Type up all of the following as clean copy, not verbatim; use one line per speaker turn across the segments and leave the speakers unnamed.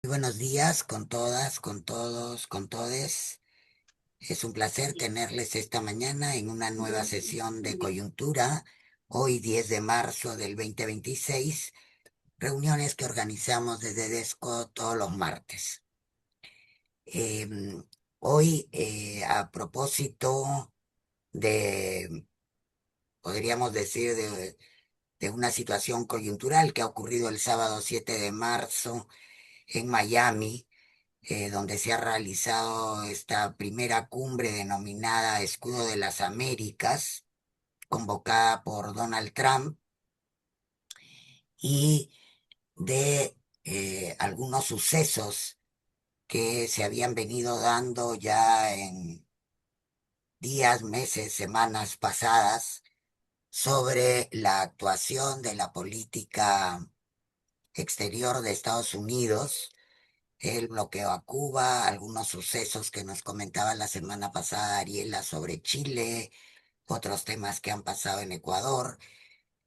Muy buenos días con todas, con todos, con todes. Es un placer tenerles esta mañana en una nueva sesión de coyuntura, hoy 10 de marzo del 2026, reuniones que organizamos desde DESCO todos los martes. Hoy, a propósito de, podríamos decir, de una situación coyuntural que ha ocurrido el sábado 7 de marzo en Miami, donde se ha realizado esta primera cumbre denominada Escudo de las Américas, convocada por Donald Trump, y de algunos sucesos que se habían venido dando ya en días, meses, semanas pasadas sobre la actuación de la política exterior de Estados Unidos, el bloqueo a Cuba, algunos sucesos que nos comentaba la semana pasada Ariela sobre Chile, otros temas que han pasado en Ecuador.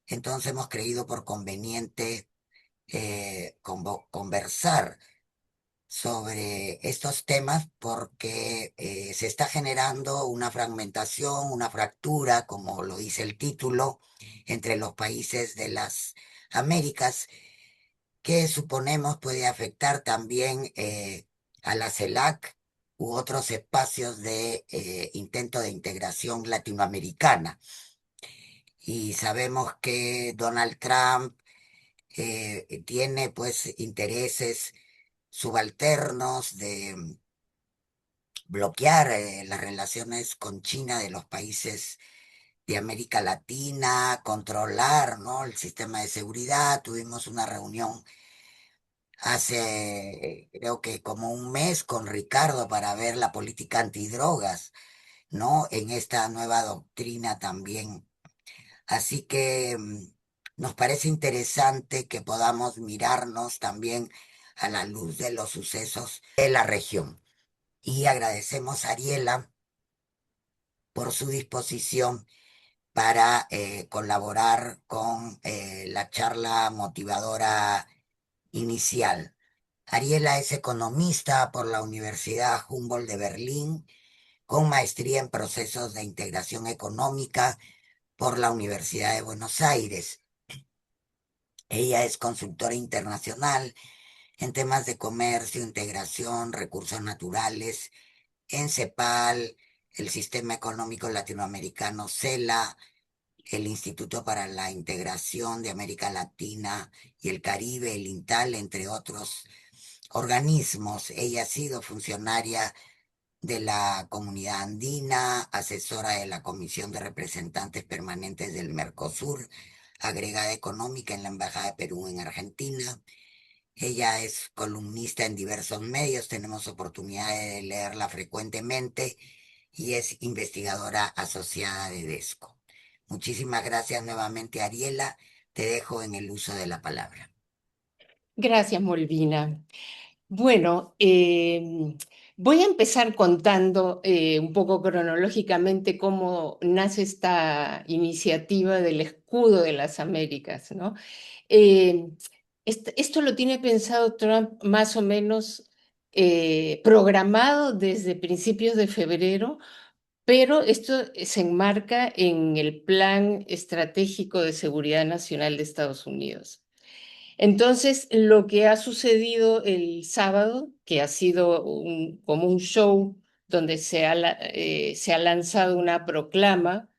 Entonces hemos creído por conveniente conversar sobre estos temas porque se está generando una fragmentación, una fractura, como lo dice el título, entre los países de las Américas, que suponemos puede afectar también a la CELAC u otros espacios de intento de integración latinoamericana. Y sabemos que Donald Trump tiene pues intereses subalternos de bloquear las relaciones con China de los países de América Latina, controlar, ¿no?, el sistema de seguridad. Tuvimos una reunión hace creo que como un mes con Ricardo para ver la política antidrogas, ¿no? En esta nueva doctrina también. Así que nos parece interesante que podamos mirarnos también a la luz de los sucesos de la región. Y agradecemos a Ariela por su disposición para colaborar con la charla motivadora inicial. Ariela es economista por la Universidad Humboldt de Berlín, con maestría en procesos de integración económica por la Universidad de Buenos Aires. Ella es consultora internacional en temas de comercio, integración, recursos naturales, en CEPAL, el Sistema Económico Latinoamericano, CELA, el Instituto para la Integración de América Latina y el Caribe, el INTAL, entre otros organismos. Ella ha sido funcionaria de la Comunidad Andina, asesora de la Comisión de Representantes Permanentes del Mercosur, agregada económica en la Embajada de Perú en Argentina. Ella es columnista en diversos medios, tenemos oportunidad de leerla frecuentemente, y es investigadora asociada de DESCO. Muchísimas gracias nuevamente, Ariela. Te dejo en el uso de la palabra.
Gracias, Molvina. Bueno, voy a empezar contando un poco cronológicamente cómo nace esta iniciativa del Escudo de las Américas, ¿no? Eh, esto lo tiene pensado Trump más o menos programado desde principios de febrero, pero esto se enmarca en el Plan Estratégico de Seguridad Nacional de Estados Unidos. Entonces, lo que ha sucedido el sábado, que ha sido como un show donde se ha lanzado una proclama,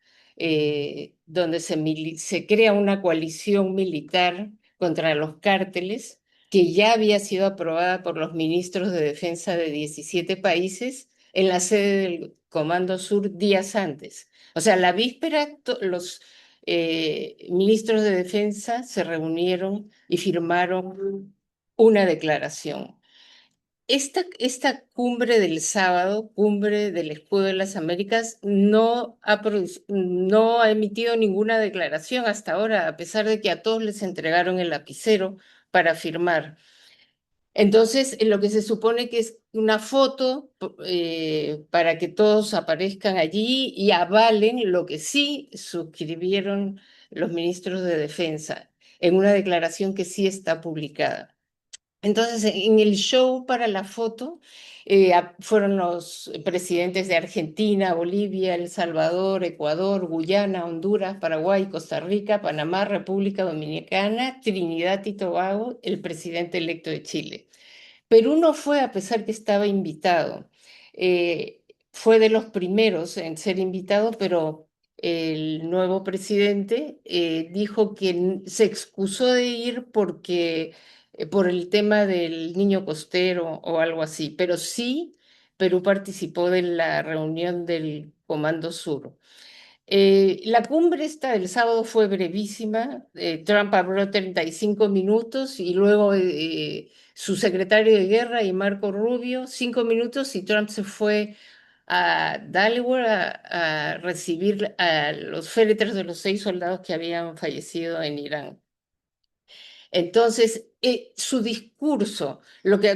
donde se crea una coalición militar contra los cárteles, que ya había sido aprobada por los ministros de defensa de 17 países en la sede del Comando Sur días antes. O sea, la víspera, los ministros de defensa se reunieron y firmaron una declaración. Esta cumbre del sábado, cumbre del Escudo de las Américas, no ha emitido ninguna declaración hasta ahora, a pesar de que a todos les entregaron el lapicero para firmar. Entonces, lo que se supone que es una foto para que todos aparezcan allí y avalen lo que sí suscribieron los ministros de Defensa en una declaración que sí está publicada. Entonces, en el show para la foto fueron los presidentes de Argentina, Bolivia, El Salvador, Ecuador, Guyana, Honduras, Paraguay, Costa Rica, Panamá, República Dominicana, Trinidad y Tobago, el presidente electo de Chile. Perú no fue a pesar que estaba invitado. Eh, Fue de los primeros en ser invitado, pero el nuevo presidente dijo que se excusó de ir porque por el tema del niño costero o algo así, pero sí Perú participó de la reunión del Comando Sur. La cumbre esta del sábado fue brevísima. Trump habló 35 minutos y luego su secretario de guerra y Marco Rubio 5 minutos y Trump se fue a Delaware a recibir a los féretros de los 6 soldados que habían fallecido en Irán. Entonces, su discurso,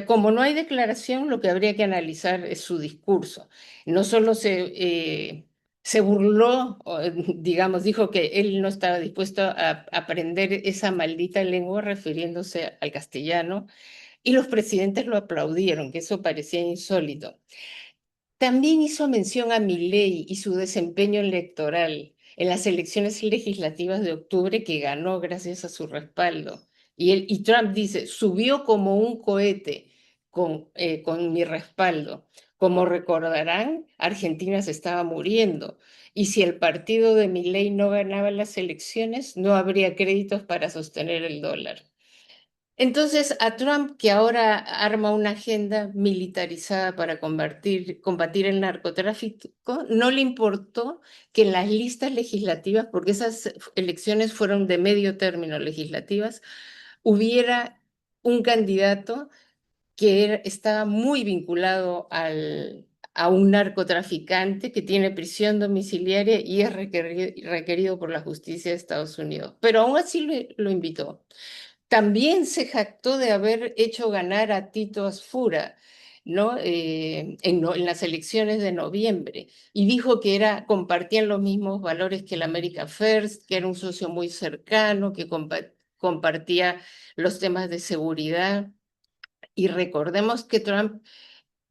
como no hay declaración, lo que habría que analizar es su discurso. No solo se burló, digamos, dijo que él no estaba dispuesto a aprender esa maldita lengua refiriéndose al castellano, y los presidentes lo aplaudieron, que eso parecía insólito. También hizo mención a Milei y su desempeño electoral en las elecciones legislativas de octubre que ganó gracias a su respaldo. Y Trump dice, subió como un cohete con mi respaldo. Como recordarán, Argentina se estaba muriendo y si el partido de Milei no ganaba las elecciones, no habría créditos para sostener el dólar. Entonces, a Trump, que ahora arma una agenda militarizada para combatir el narcotráfico, no le importó que en las listas legislativas, porque esas elecciones fueron de medio término legislativas, hubiera un candidato que estaba muy vinculado a un narcotraficante que tiene prisión domiciliaria y es requerido por la justicia de Estados Unidos. Pero aún así lo invitó. También se jactó de haber hecho ganar a Tito Asfura, ¿no? En las elecciones de noviembre y dijo que compartían los mismos valores que el America First, que era un socio muy cercano, que compartía los temas de seguridad. Y recordemos que Trump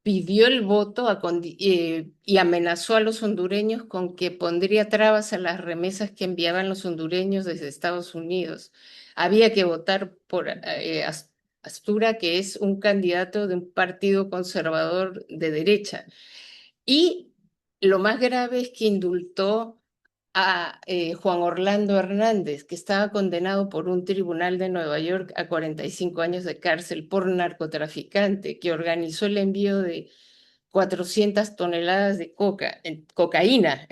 pidió el voto y amenazó a los hondureños con que pondría trabas a las remesas que enviaban los hondureños desde Estados Unidos. Había que votar por Astura, que es un candidato de un partido conservador de derecha. Y lo más grave es que indultó a Juan Orlando Hernández, que estaba condenado por un tribunal de Nueva York a 45 años de cárcel por narcotraficante, que organizó el envío de 400 toneladas de cocaína.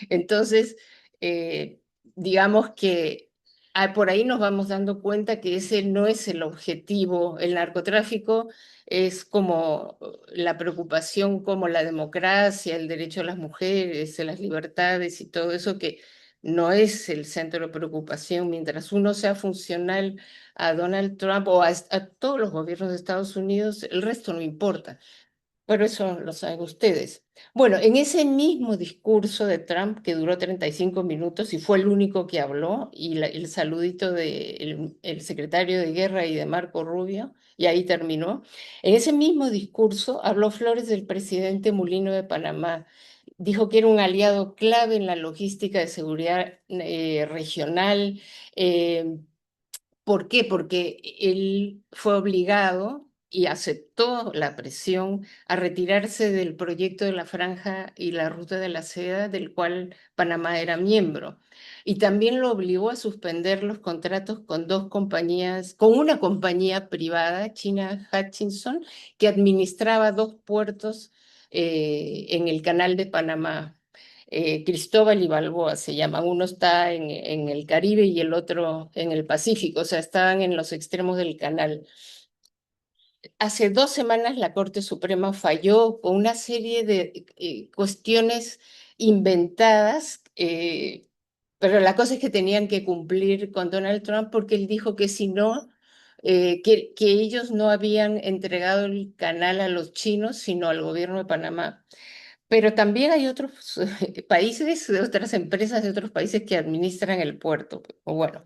Entonces, eh, digamos que por ahí nos vamos dando cuenta que ese no es el objetivo. El narcotráfico es como la preocupación como la democracia, el derecho a las mujeres, a las libertades y todo eso que no es el centro de preocupación. Mientras uno sea funcional a Donald Trump o a todos los gobiernos de Estados Unidos, el resto no importa. Pero eso lo saben ustedes. Bueno, en ese mismo discurso de Trump, que duró 35 minutos y fue el único que habló, y el saludito del el secretario de Guerra y de Marco Rubio, y ahí terminó, en ese mismo discurso habló Flores del presidente Mulino de Panamá. Dijo que era un aliado clave en la logística de seguridad regional. eh, ¿Por qué? Porque él fue obligado y aceptó la presión a retirarse del proyecto de la Franja y la Ruta de la Seda, del cual Panamá era miembro. Y también lo obligó a suspender los contratos con dos compañías, con una compañía privada, China Hutchinson, que administraba dos puertos en el canal de Panamá. Cristóbal y Balboa se llaman. Uno está en el Caribe y el otro en el Pacífico, o sea, estaban en los extremos del canal. Hace 2 semanas la Corte Suprema falló con una serie de cuestiones inventadas, pero la cosa es que tenían que cumplir con Donald Trump porque él dijo que si no, que ellos no habían entregado el canal a los chinos, sino al gobierno de Panamá. Pero también hay otros países, otras empresas de otros países que administran el puerto. O bueno,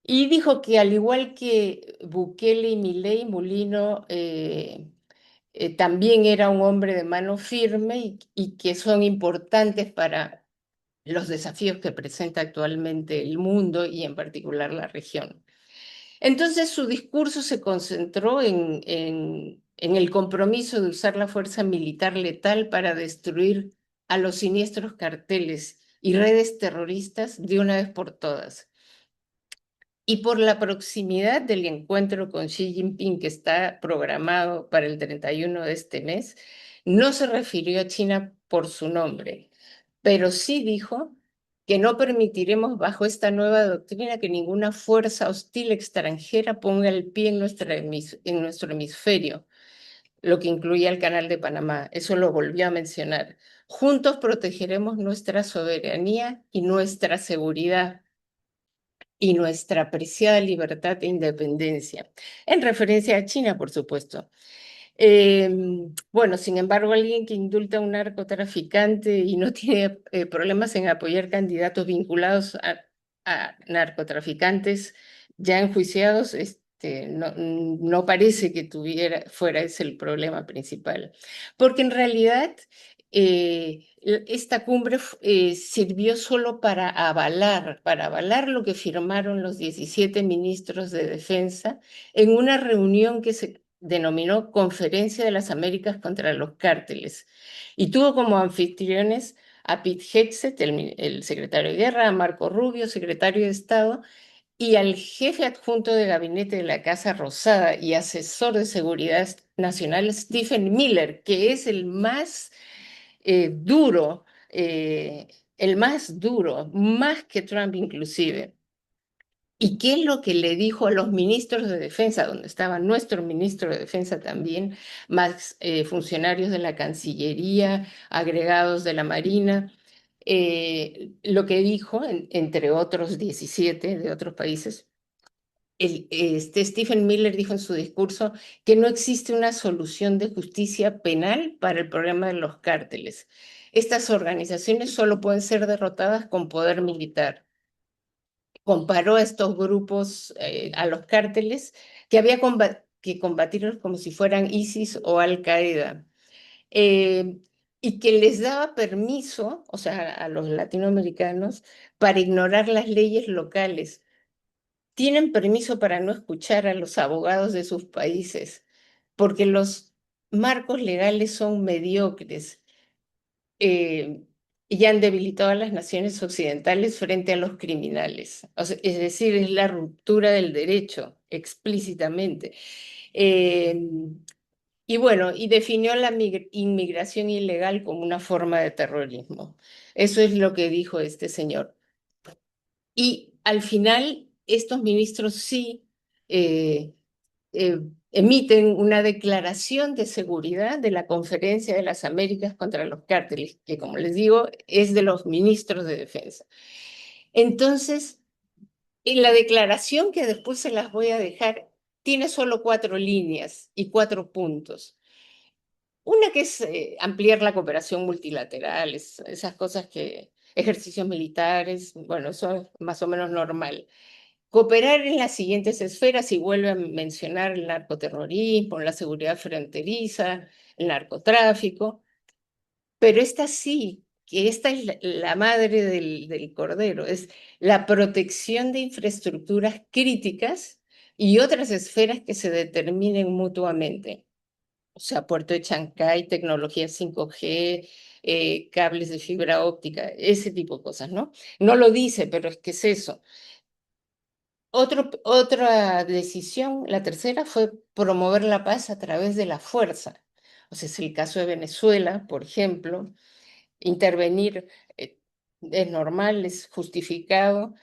Y dijo que al igual que Bukele y Milei, Mulino también era un hombre de mano firme y que son importantes para los desafíos que presenta actualmente el mundo y en particular la región. Entonces su discurso se concentró en el compromiso de usar la fuerza militar letal para destruir a los siniestros carteles y redes terroristas de una vez por todas. Y por la proximidad del encuentro con Xi Jinping que está programado para el 31 de este mes, no se refirió a China por su nombre, pero sí dijo que no permitiremos bajo esta nueva doctrina que ninguna fuerza hostil extranjera ponga el pie en nuestro hemisferio, lo que incluía el Canal de Panamá. Eso lo volvió a mencionar. Juntos protegeremos nuestra soberanía y nuestra seguridad y nuestra preciada libertad e independencia, en referencia a China, por supuesto. Eh, bueno, sin embargo, alguien que indulta a un narcotraficante y no tiene problemas en apoyar candidatos vinculados a narcotraficantes ya enjuiciados, no parece que fuera ese el problema principal. Porque en realidad esta cumbre sirvió solo para avalar lo que firmaron los 17 ministros de defensa en una reunión que se denominó Conferencia de las Américas contra los Cárteles, y tuvo como anfitriones a Pete Hegseth, el secretario de Guerra, a Marco Rubio, secretario de Estado, y al jefe adjunto de gabinete de la Casa Rosada y asesor de seguridad nacional, Stephen Miller, que es duro, el más duro, más que Trump inclusive. ¿Y qué es lo que le dijo a los ministros de defensa, donde estaba nuestro ministro de defensa también, más funcionarios de la Cancillería, agregados de la Marina? Lo que dijo, entre otros 17 de otros países, Stephen Miller dijo en su discurso que no existe una solución de justicia penal para el problema de los cárteles. Estas organizaciones solo pueden ser derrotadas con poder militar. Comparó a estos grupos, a los cárteles, que había que combatirlos como si fueran ISIS o Al-Qaeda, eh, y que les daba permiso, o sea, a los latinoamericanos, para ignorar las leyes locales. Tienen permiso para no escuchar a los abogados de sus países, porque los marcos legales son mediocres eh, y han debilitado a las naciones occidentales frente a los criminales. O sea, es decir, es la ruptura del derecho explícitamente. Eh, y bueno, y definió la inmigración ilegal como una forma de terrorismo. Eso es lo que dijo este señor. Y al final, estos ministros sí eh, emiten una declaración de seguridad de la Conferencia de las Américas contra los Cárteles, que como les digo, es de los ministros de defensa. Entonces, en la declaración, que después se las voy a dejar, tiene solo 4 líneas y 4 puntos. Una que es ampliar la cooperación multilateral, esas cosas que, ejercicios militares, bueno, eso es más o menos normal. Cooperar en las siguientes esferas, y vuelve a mencionar el narcoterrorismo, la seguridad fronteriza, el narcotráfico, pero esta sí, que esta es la madre del cordero, es la protección de infraestructuras críticas y otras esferas que se determinen mutuamente. O sea, puerto de Chancay, tecnología 5G, cables de fibra óptica, ese tipo de cosas, ¿no? No lo dice, pero es que es eso. Otra decisión, la tercera, fue promover la paz a través de la fuerza. O sea, es el caso de Venezuela, por ejemplo. Intervenir es normal, es justificado,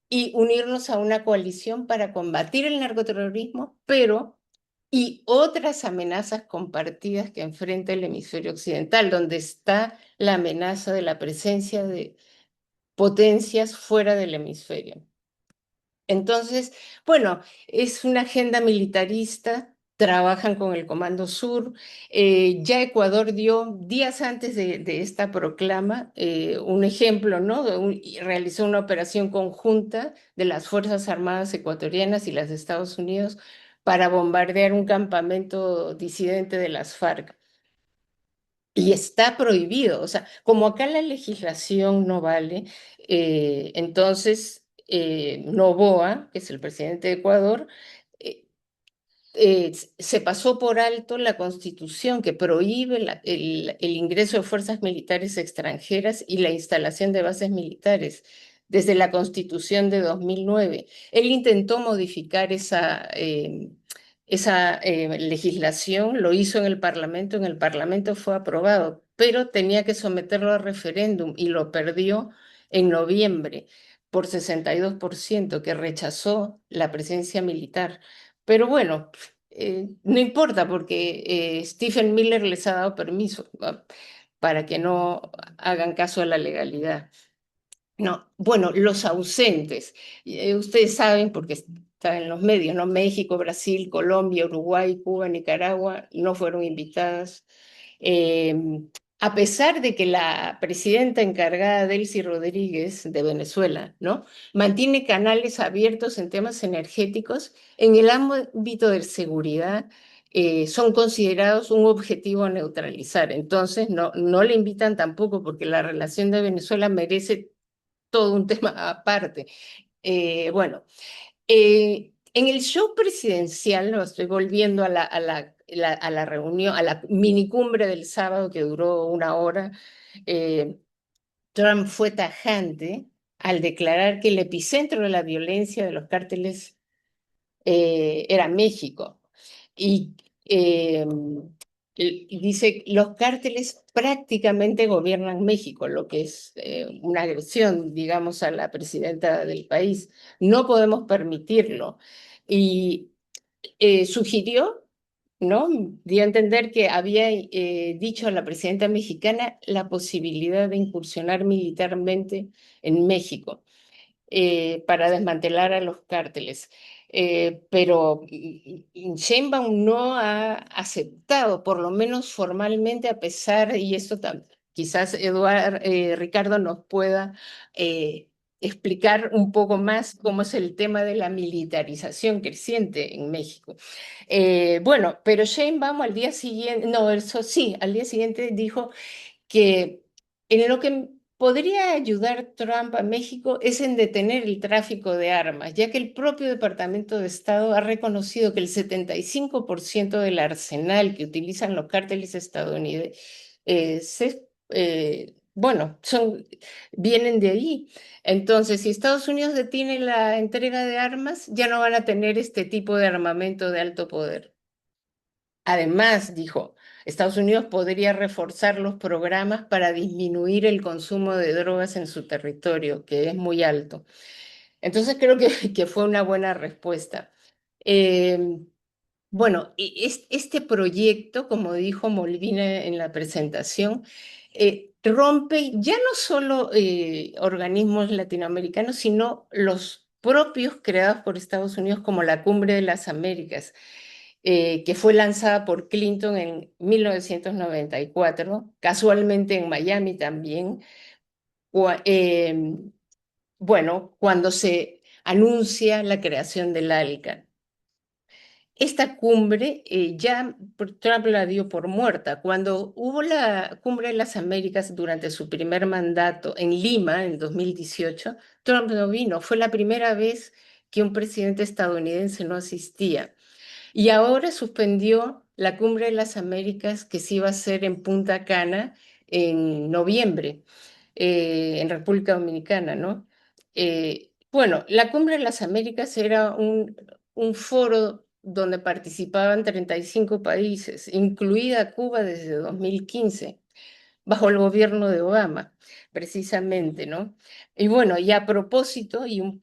y unirnos a una coalición para combatir el narcoterrorismo, pero y otras amenazas compartidas que enfrenta el hemisferio occidental, donde está la amenaza de la presencia de potencias fuera del hemisferio. Entonces, bueno, es una agenda militarista trabajan con el Comando Sur. Ya Ecuador dio, días antes de esta proclama, un ejemplo, ¿no? Y realizó una operación conjunta de las Fuerzas Armadas ecuatorianas y las de Estados Unidos para bombardear un campamento disidente de las FARC. Y está prohibido, o sea, como acá la legislación no vale, entonces Noboa, que es el presidente de Ecuador, eh, se pasó por alto la Constitución que prohíbe el ingreso de fuerzas militares extranjeras y la instalación de bases militares desde la Constitución de 2009. Él intentó modificar esa legislación, lo hizo en el Parlamento fue aprobado, pero tenía que someterlo a referéndum y lo perdió en noviembre por 62%, que rechazó la presencia militar. Pero bueno, no importa porque Stephen Miller les ha dado permiso, para que no hagan caso a la legalidad. No, bueno, los ausentes. Ustedes saben, porque está en los medios, ¿no? México, Brasil, Colombia, Uruguay, Cuba, Nicaragua no fueron invitadas. Eh, a pesar de que la presidenta encargada, Delcy Rodríguez, de Venezuela, ¿no? Mantiene canales abiertos en temas energéticos, en el ámbito de seguridad, son considerados un objetivo a neutralizar. Entonces, no le invitan tampoco porque la relación de Venezuela merece todo un tema aparte. Bueno, en el show presidencial, lo estoy volviendo a la reunión, a la minicumbre del sábado que duró una hora, eh, Trump fue tajante al declarar que el epicentro de la violencia de los cárteles era México. Y, eh, y dice, los cárteles prácticamente gobiernan México, lo que es una agresión, digamos, a la presidenta del país. No podemos permitirlo. Y sugirió, ¿no? Dio a entender que había dicho a la presidenta mexicana la posibilidad de incursionar militarmente en México para desmantelar a los cárteles. Pero Sheinbaum no ha aceptado, por lo menos formalmente, a pesar, y esto quizás Ricardo nos pueda explicar un poco más cómo es el tema de la militarización creciente en México. Bueno, pero Sheinbaum al día siguiente, no, eso sí, al día siguiente dijo que en lo que podría ayudar Trump a México es en detener el tráfico de armas, ya que el propio Departamento de Estado ha reconocido que el 75% del arsenal que utilizan los cárteles estadounidenses, bueno, vienen de ahí. Entonces, si Estados Unidos detiene la entrega de armas, ya no van a tener este tipo de armamento de alto poder. Además, dijo, Estados Unidos podría reforzar los programas para disminuir el consumo de drogas en su territorio, que es muy alto. Entonces creo que fue una buena respuesta. Eh, bueno, este proyecto, como dijo Molina en la presentación, rompe ya no solo organismos latinoamericanos, sino los propios creados por Estados Unidos como la Cumbre de las Américas, que fue lanzada por Clinton en 1994, casualmente en Miami también. Cua- eh, bueno, cuando se anuncia la creación del ALCA. Esta cumbre Trump la dio por muerta. Cuando hubo la Cumbre de las Américas durante su primer mandato en Lima en 2018, Trump no vino. Fue la primera vez que un presidente estadounidense no asistía. Y ahora suspendió la Cumbre de las Américas que se iba a hacer en Punta Cana en noviembre, en República Dominicana, ¿no? Bueno, la Cumbre de las Américas era un foro donde participaban 35 países, incluida Cuba desde 2015, bajo el gobierno de Obama, precisamente, ¿no? Y bueno, y a propósito, y un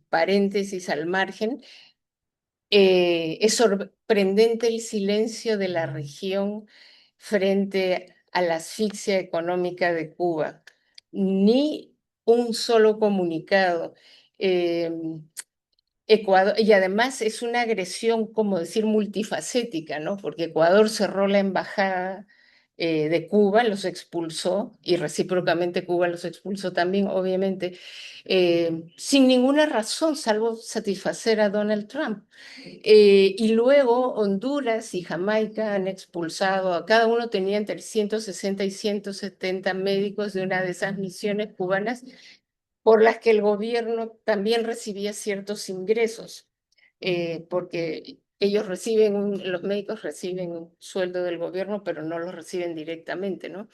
paréntesis al margen, es sorprendente el silencio de la región frente a la asfixia económica de Cuba. Ni un solo comunicado. Eh, Ecuador, y además es una agresión, como decir, multifacética, ¿no? Porque Ecuador cerró la embajada de Cuba, los expulsó, y recíprocamente Cuba los expulsó también, obviamente, sin ninguna razón, salvo satisfacer a Donald Trump. Y luego Honduras y Jamaica han expulsado, a cada uno tenía entre 160 y 170 médicos de una de esas misiones cubanas por las que el gobierno también recibía ciertos ingresos, porque ellos reciben, los médicos reciben un sueldo del gobierno, pero no lo reciben directamente, ¿no?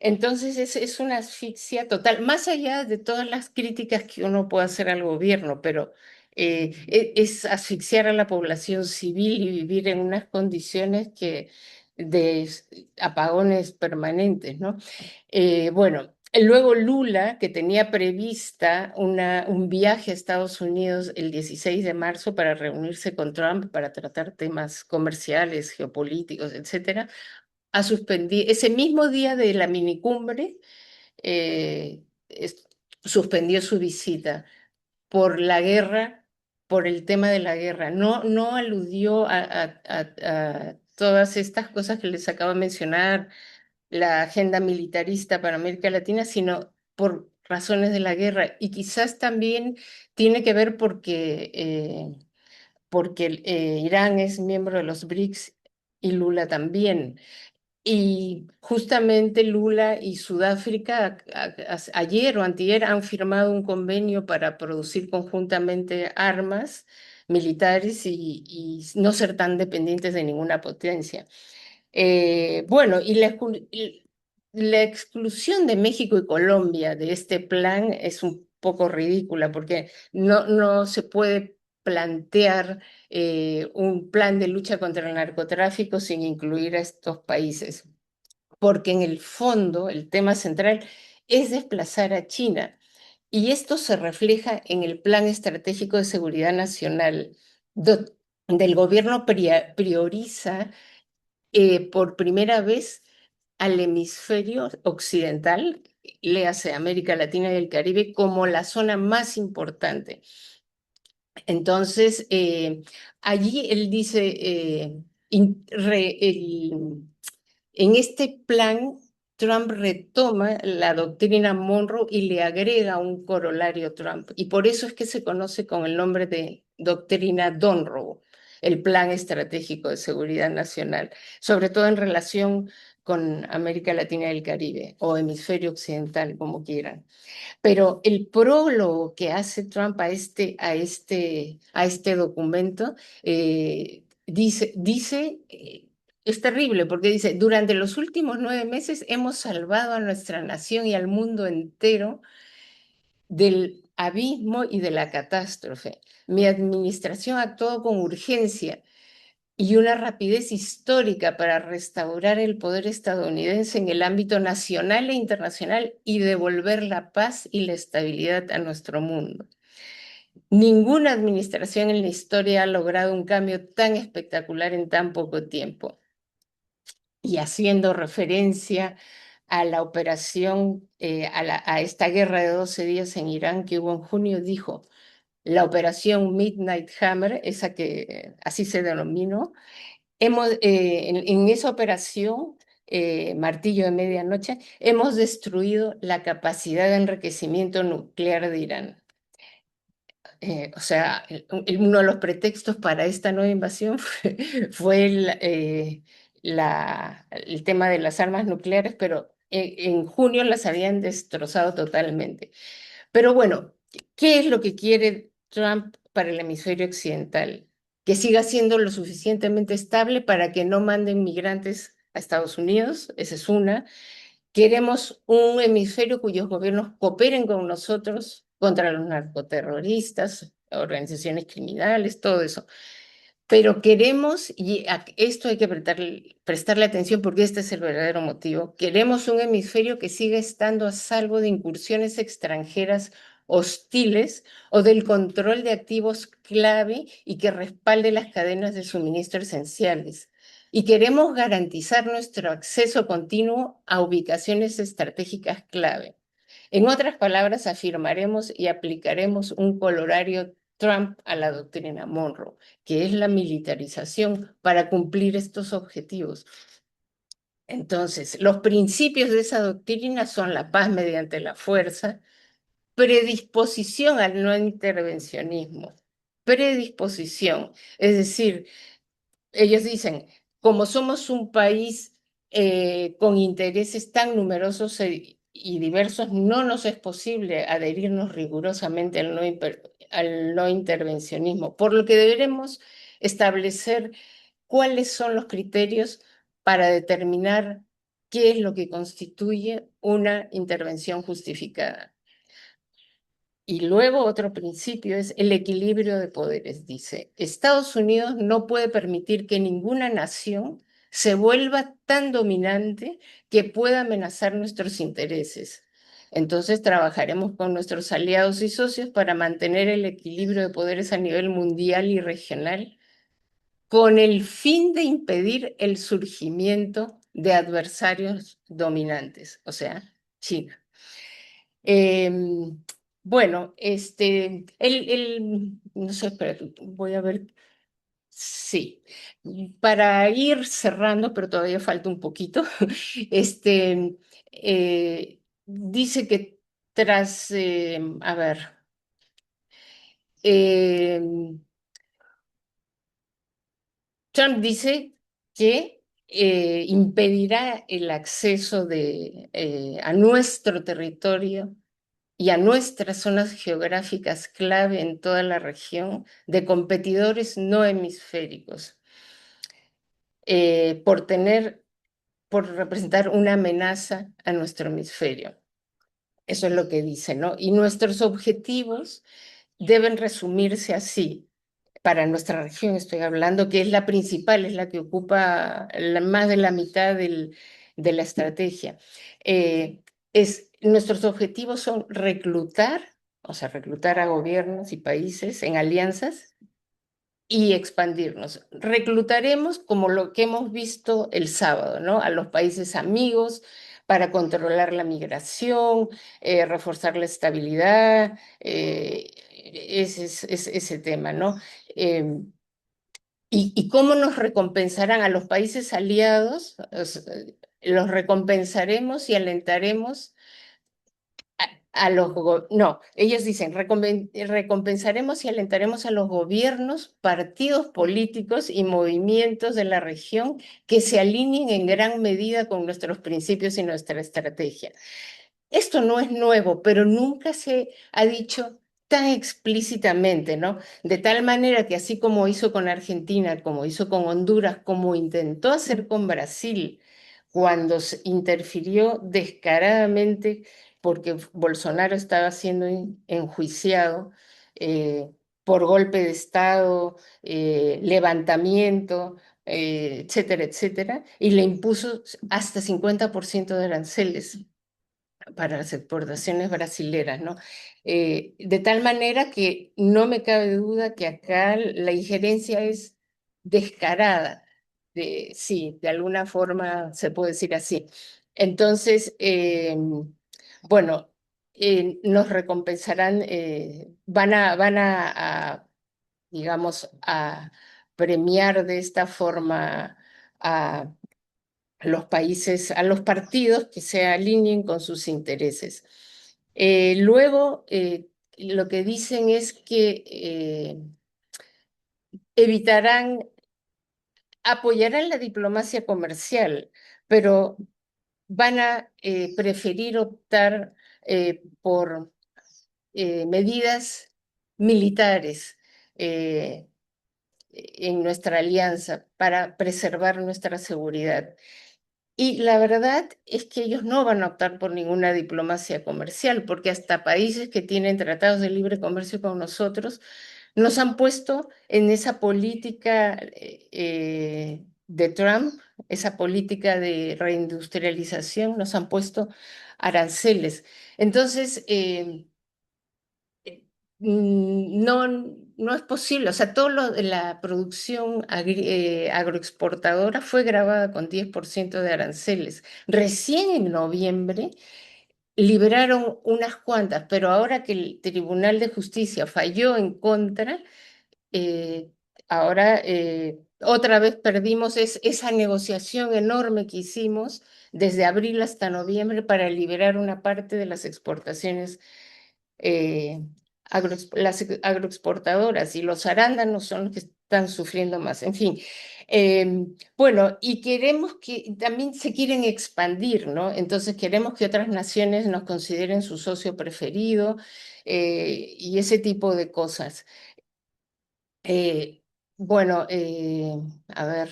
Entonces es una asfixia total, más allá de todas las críticas que uno puede hacer al gobierno, pero es asfixiar a la población civil y vivir en unas condiciones que de apagones permanentes, ¿no? Bueno, luego Lula, que tenía prevista un viaje a Estados Unidos el 16 de marzo para reunirse con Trump para tratar temas comerciales, geopolíticos, etcétera, ha suspendido, ese mismo día de la minicumbre, eh, es- suspendió su visita por la guerra, por el tema de la guerra. No, no aludió a todas estas cosas que les acabo de mencionar, la agenda militarista para América Latina, sino por razones de la guerra. Y quizás también tiene que ver porque Irán es miembro de los BRICS y Lula también. Y justamente Lula y Sudáfrica ayer o antier han firmado un convenio para producir conjuntamente armas militares y no ser tan dependientes de ninguna potencia. Bueno, y la exclusión de México y Colombia de este plan es un poco ridícula porque no se puede plantear un plan de lucha contra el narcotráfico sin incluir a estos países, porque en el fondo el tema central es desplazar a China. Y esto se refleja en el Plan Estratégico de Seguridad Nacional, del gobierno prioriza por primera vez al hemisferio occidental, léase América Latina y el Caribe, como la zona más importante. Entonces, allí él dice, en este plan, Trump retoma la doctrina Monroe y le agrega un corolario Trump. Y por eso es que se conoce con el nombre de doctrina Donroe, el Plan Estratégico de Seguridad Nacional, sobre todo en relación con América Latina y el Caribe, o hemisferio occidental, como quieran. Pero el prólogo que hace Trump a este documento es terrible porque dice, durante los últimos 9 meses hemos salvado a nuestra nación y al mundo entero del abismo y de la catástrofe. Mi administración actuó con urgencia y una rapidez histórica para restaurar el poder estadounidense en el ámbito nacional e internacional y devolver la paz y la estabilidad a nuestro mundo. Ninguna administración en la historia ha logrado un cambio tan espectacular en tan poco tiempo. Y haciendo referencia a la operación, a esta guerra de 12 días en Irán que hubo en junio, dijo, la operación Midnight Hammer, esa que así se denominó, en esa operación, Martillo de Medianoche, hemos destruido la capacidad de enriquecimiento nuclear de Irán. O sea, uno de los pretextos para esta nueva invasión fue el tema de las armas nucleares, pero en junio las habían destrozado totalmente. Pero bueno, ¿qué es lo que quiere Trump para el hemisferio occidental? Que siga siendo lo suficientemente estable para que no manden migrantes a Estados Unidos, esa es una. Queremos un hemisferio cuyos gobiernos cooperen con nosotros contra los narcoterroristas, organizaciones criminales, todo eso. Pero queremos, y a esto hay que prestarle atención porque este es el verdadero motivo, queremos un hemisferio que siga estando a salvo de incursiones extranjeras hostiles o del control de activos clave y que respalde las cadenas de suministro esenciales. Y queremos garantizar nuestro acceso continuo a ubicaciones estratégicas clave. En otras palabras, afirmaremos y aplicaremos un colorario Trump a la doctrina Monroe, que es la militarización para cumplir estos objetivos. Entonces, los principios de esa doctrina son la paz mediante la fuerza, predisposición al no intervencionismo, predisposición, es decir, ellos dicen, como somos un país con intereses tan numerosos y diversos, no nos es posible adherirnos rigurosamente al no intervencionismo, por lo que deberemos establecer cuáles son los criterios para determinar qué es lo que constituye una intervención justificada. Y luego otro principio es el equilibrio de poderes. Dice, Estados Unidos no puede permitir que ninguna nación se vuelva tan dominante que pueda amenazar nuestros intereses. Entonces trabajaremos con nuestros aliados y socios para mantener el equilibrio de poderes a nivel mundial y regional con el fin de impedir el surgimiento de adversarios dominantes, o sea, China. Bueno, no sé, espera, voy a ver, sí, para ir cerrando, pero todavía falta un poquito, dice que tras, a ver, em, Trump dice que impedirá el acceso a nuestro territorio y a nuestras zonas geográficas clave en toda la región de competidores no hemisféricos, por por representar una amenaza a nuestro hemisferio. Eso es lo que dice, ¿no? Y nuestros objetivos deben resumirse así. Para nuestra región estoy hablando, que es la principal, es la que ocupa más de la mitad de la estrategia. Nuestros objetivos son reclutar, o sea, reclutar a gobiernos y países en alianzas y expandirnos. Reclutaremos como lo que hemos visto el sábado, ¿no? A los países amigos para controlar la migración, reforzar la estabilidad, ese tema, ¿no? Em, y cómo nos recompensarán a los países aliados? Los recompensaremos y alentaremos no, ellos dicen, recompensaremos y alentaremos a los gobiernos, partidos políticos y movimientos de la región que se alineen en gran medida con nuestros principios y nuestra estrategia. Esto no es nuevo, pero nunca se ha dicho tan explícitamente, ¿no? De tal manera que así como hizo con Argentina, como hizo con Honduras, como intentó hacer con Brasil, cuando se interfirió descaradamente porque Bolsonaro estaba siendo enjuiciado por golpe de Estado, levantamiento, etcétera, etcétera, y le impuso hasta 50% de aranceles para las exportaciones brasileras, ¿no? De tal manera que no me cabe duda que acá la injerencia es descarada, sí, de alguna forma se puede decir así. Entonces, bueno, nos recompensarán, digamos, a premiar de esta forma a los países, a los partidos que se alineen con sus intereses. Luego, lo que dicen es que evitarán, apoyarán la diplomacia comercial, pero van a preferir optar por medidas militares en nuestra alianza para preservar nuestra seguridad. Y la verdad es que ellos no van a optar por ninguna diplomacia comercial, porque hasta países que tienen tratados de libre comercio con nosotros nos han puesto en esa política de Trump, esa política de reindustrialización, nos han puesto aranceles. Entonces, no, no es posible, o sea, la producción agroexportadora fue grabada con 10% de aranceles. Recién en noviembre liberaron unas cuantas, pero ahora que el Tribunal de Justicia falló en contra, eh, ahora otra vez perdimos esa negociación enorme que hicimos desde abril hasta noviembre para liberar una parte de las exportaciones, eh, las agroexportadoras, y los arándanos son los que están sufriendo más. En fin, bueno, y queremos que también se quieren expandir, ¿no? Entonces queremos que otras naciones nos consideren su socio preferido, y ese tipo de cosas. Eh, bueno, a ver,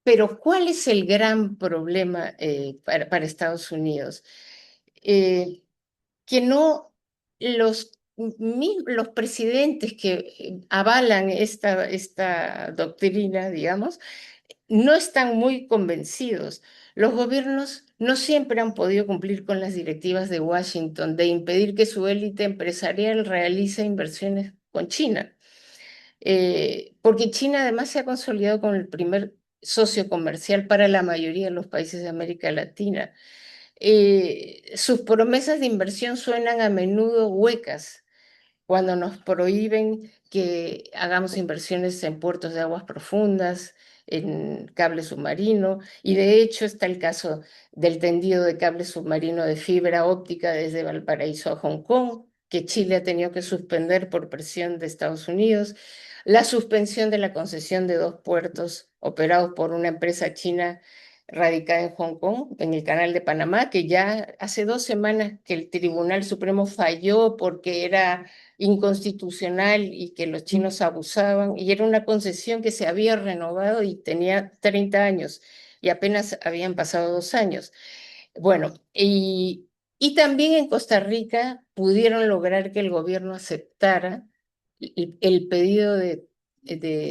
pero ¿cuál es el gran problema para Estados Unidos? Eh, que no los presidentes que avalan esta doctrina, digamos, no están muy convencidos. Los gobiernos no siempre han podido cumplir con las directivas de Washington de impedir que su élite empresarial realice inversiones con China. Porque China además se ha consolidado como el primer socio comercial para la mayoría de los países de América Latina. Sus promesas de inversión suenan a menudo huecas cuando nos prohíben que hagamos inversiones en puertos de aguas profundas, en cable submarino, y de hecho está el caso del tendido de cable submarino de fibra óptica desde Valparaíso a Hong Kong, que Chile ha tenido que suspender por presión de Estados Unidos, la suspensión de la concesión de dos puertos operados por una empresa china radicada en Hong Kong, en el Canal de Panamá, que ya hace 2 semanas que el Tribunal Supremo falló porque era inconstitucional y que los chinos abusaban, y era una concesión que se había renovado y tenía 30 años y apenas habían pasado 2 años. Bueno, y también en Costa Rica pudieron lograr que el gobierno aceptara el pedido de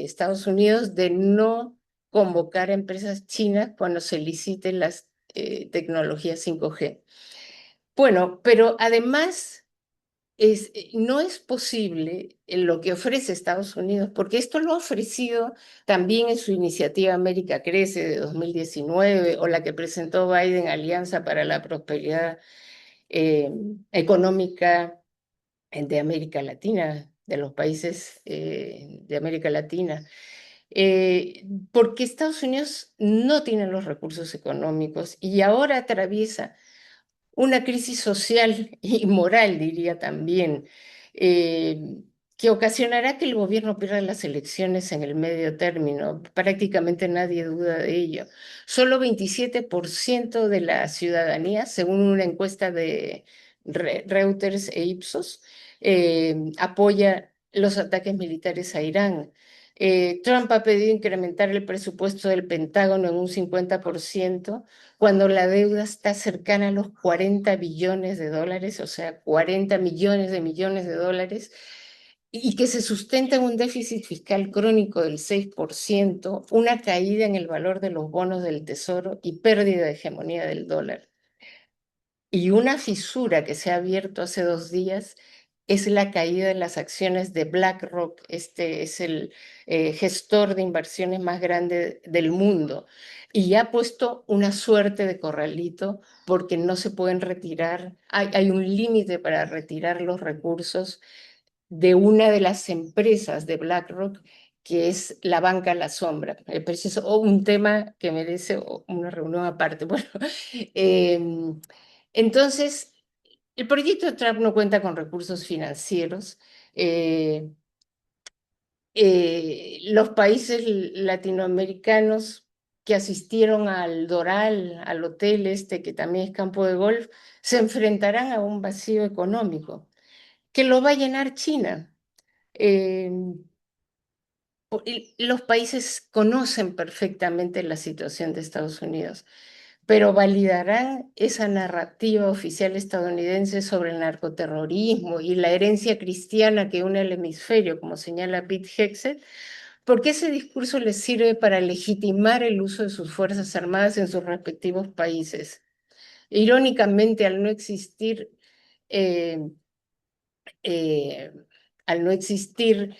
Estados Unidos de no convocar a empresas chinas cuando se liciten las tecnologías 5G. Bueno, pero además no es posible en lo que ofrece Estados Unidos, porque esto lo ha ofrecido también en su iniciativa América Crece de 2019, o la que presentó Biden, Alianza para la Prosperidad eh, Económica de América Latina, de los países de América Latina. Porque Estados Unidos no tiene los recursos económicos y ahora atraviesa una crisis social y moral, diría también, eh, que ocasionará que el gobierno pierda las elecciones en el medio término. Prácticamente nadie duda de ello. Solo 27% de la ciudadanía, según una encuesta de Reuters e Ipsos, apoya los ataques militares a Irán. Trump ha pedido incrementar el presupuesto del Pentágono en un 50% cuando la deuda está cercana a los 40 billones de dólares, o sea, 40 millones de millones de dólares, y que se sustenta en un déficit fiscal crónico del 6%, una caída en el valor de los bonos del Tesoro y pérdida de hegemonía del dólar. Y una fisura que se ha abierto hace 2 días es la caída de las acciones de BlackRock. Este es el gestor de inversiones más grande del mundo. Y ha puesto una suerte de corralito porque no se pueden retirar. Hay un límite para retirar los recursos de una de las empresas de BlackRock, que es la banca a la sombra. Me parece eso un tema que merece una reunión aparte. Bueno, entonces, el proyecto de Trump no cuenta con recursos financieros. Eh, los países latinoamericanos que asistieron al Doral, al hotel este, que también es campo de golf, se enfrentarán a un vacío económico que lo va a llenar China. Eh, los países conocen perfectamente la situación de Estados Unidos, pero validarán esa narrativa oficial estadounidense sobre el narcoterrorismo y la herencia cristiana que une el hemisferio, como señala Pete Hegseth, porque ese discurso les sirve para legitimar el uso de sus Fuerzas Armadas en sus respectivos países. Irónicamente, eh, eh, al no existir,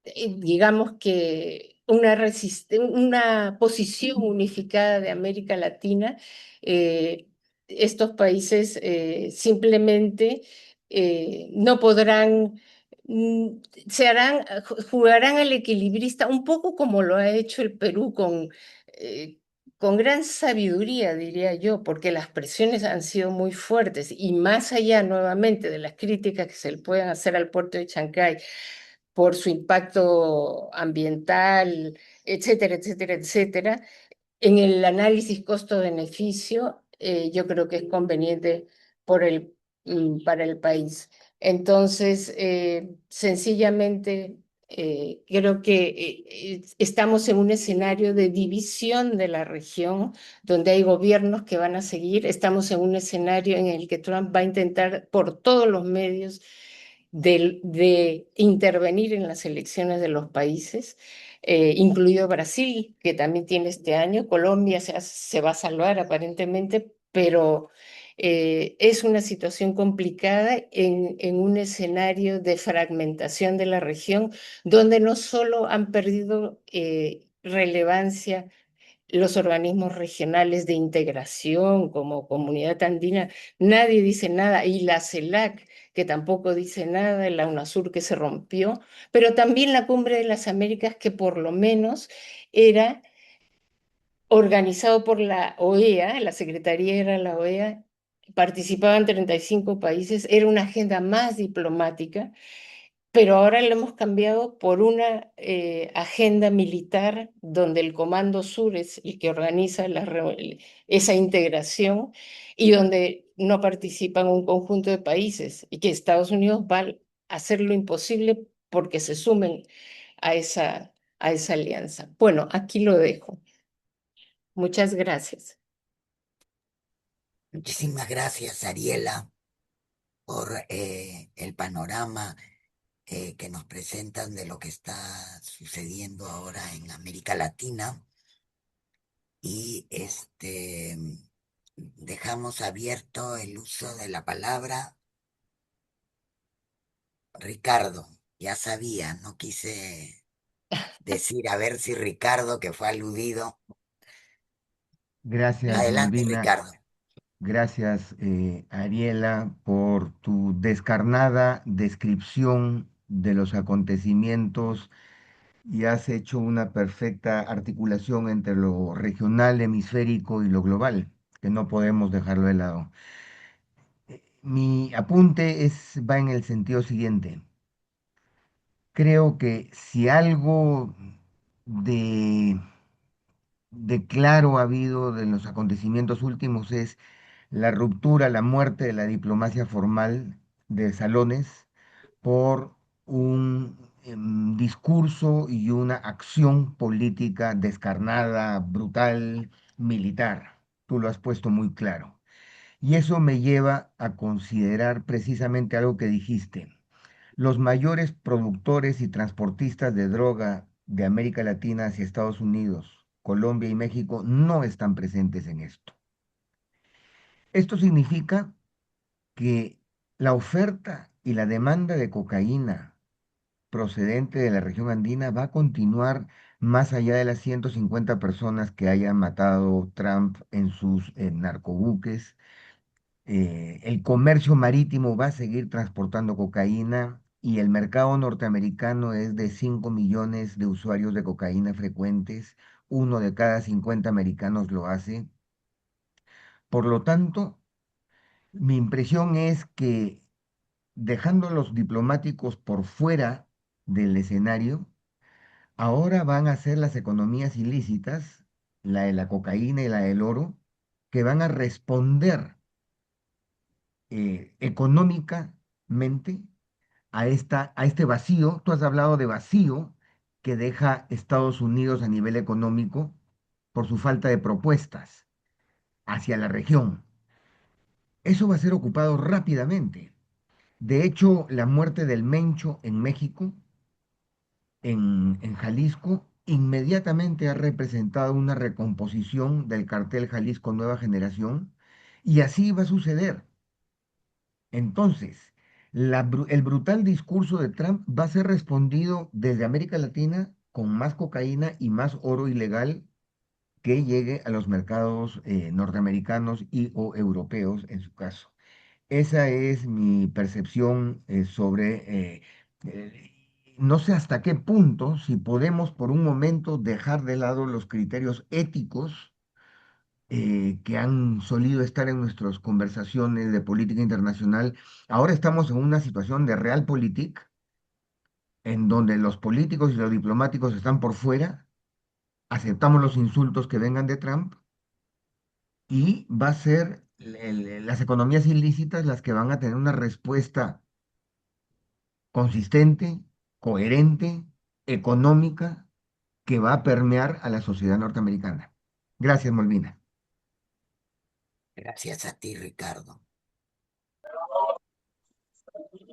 digamos que una posición unificada de América Latina, eh, estos países simplemente no podrán, mm, jugarán al equilibrista, un poco como lo ha hecho el Perú con gran sabiduría, diría yo, porque las presiones han sido muy fuertes y más allá nuevamente de las críticas que se le pueden hacer al puerto de Chancay por su impacto ambiental, etcétera, etcétera, etcétera. En el análisis costo-beneficio, yo creo que es conveniente para el país. Entonces, sencillamente, creo que estamos en un escenario de división de la región, donde hay gobiernos que van a seguir. Estamos en un escenario en el que Trump va a intentar por todos los medios de intervenir en las elecciones de los países, incluido Brasil, que también tiene este año. Colombia se va a salvar aparentemente, pero es una situación complicada en un escenario de fragmentación de la región, donde no solo han perdido relevancia los organismos regionales de integración como Comunidad Andina, nadie dice nada, y la CELAC, que tampoco dice nada, la UNASUR que se rompió, pero también la Cumbre de las Américas, que por lo menos era organizado por la OEA, la Secretaría era la OEA, participaban 35 países, era una agenda más diplomática, pero ahora lo hemos cambiado por una agenda militar donde el Comando Sur es el que organiza esa integración y donde no participan un conjunto de países y que Estados Unidos va a hacer lo imposible porque se sumen a esa alianza. Bueno, aquí lo dejo. Muchas gracias.
Muchísimas gracias, Ariela, por el panorama que nos presentan de lo que está sucediendo ahora en América Latina. Y dejamos abierto el uso de la palabra. Ricardo, ya sabía, no quise decir a ver si Ricardo, que fue aludido.
Gracias,
Adelante,
Malvina.
Ricardo.
Gracias, Ariela, por tu descarnada descripción de los acontecimientos y has hecho una perfecta articulación entre lo regional, hemisférico y lo global, que no podemos dejarlo de lado. Mi apunte va en el sentido siguiente. Creo que si algo de, de claro ha habido de los acontecimientos últimos es la ruptura, la muerte de la diplomacia formal de salones por un discurso y una acción política descarnada, brutal, militar. Tú lo has puesto muy claro. Y eso me lleva a considerar precisamente algo que dijiste. Los mayores productores y transportistas de droga de América Latina hacia Estados Unidos, Colombia y México no están presentes en esto. Esto significa que la oferta y la demanda de cocaína procedente de la región andina va a continuar más allá de las 150 personas que haya matado Trump en sus narcobuques. El comercio marítimo va a seguir transportando cocaína y el mercado norteamericano es de 5 millones de usuarios de cocaína frecuentes. Uno de cada 50 americanos lo hace. Por lo tanto, mi impresión es que dejando a los diplomáticos por fuera del escenario, ahora van a ser las economías ilícitas, la de la cocaína y la del oro, que van a responder económicamente a este vacío. Tú has hablado de vacío que deja Estados Unidos a nivel económico por su falta de propuestas hacia la región. Eso va a ser ocupado rápidamente. De hecho, la muerte del Mencho en México, en Jalisco, inmediatamente ha representado una recomposición del cartel Jalisco Nueva Generación y así va a suceder. Entonces, el brutal discurso de Trump va a ser respondido desde América Latina con más cocaína y más oro ilegal que llegue a los mercados norteamericanos y o europeos en su caso. Esa es mi percepción sobre, eh, no sé hasta qué punto, si podemos por un momento dejar de lado los criterios éticos que han solido estar en nuestras conversaciones de política internacional. Ahora estamos en una situación de realpolitik, en donde los políticos y los diplomáticos están por fuera, aceptamos los insultos que vengan de Trump y va a ser las economías ilícitas las que van a tener una respuesta consistente, coherente, económica, que va a permear a la sociedad norteamericana. Gracias, Molvina.
Gracias a ti, Ricardo.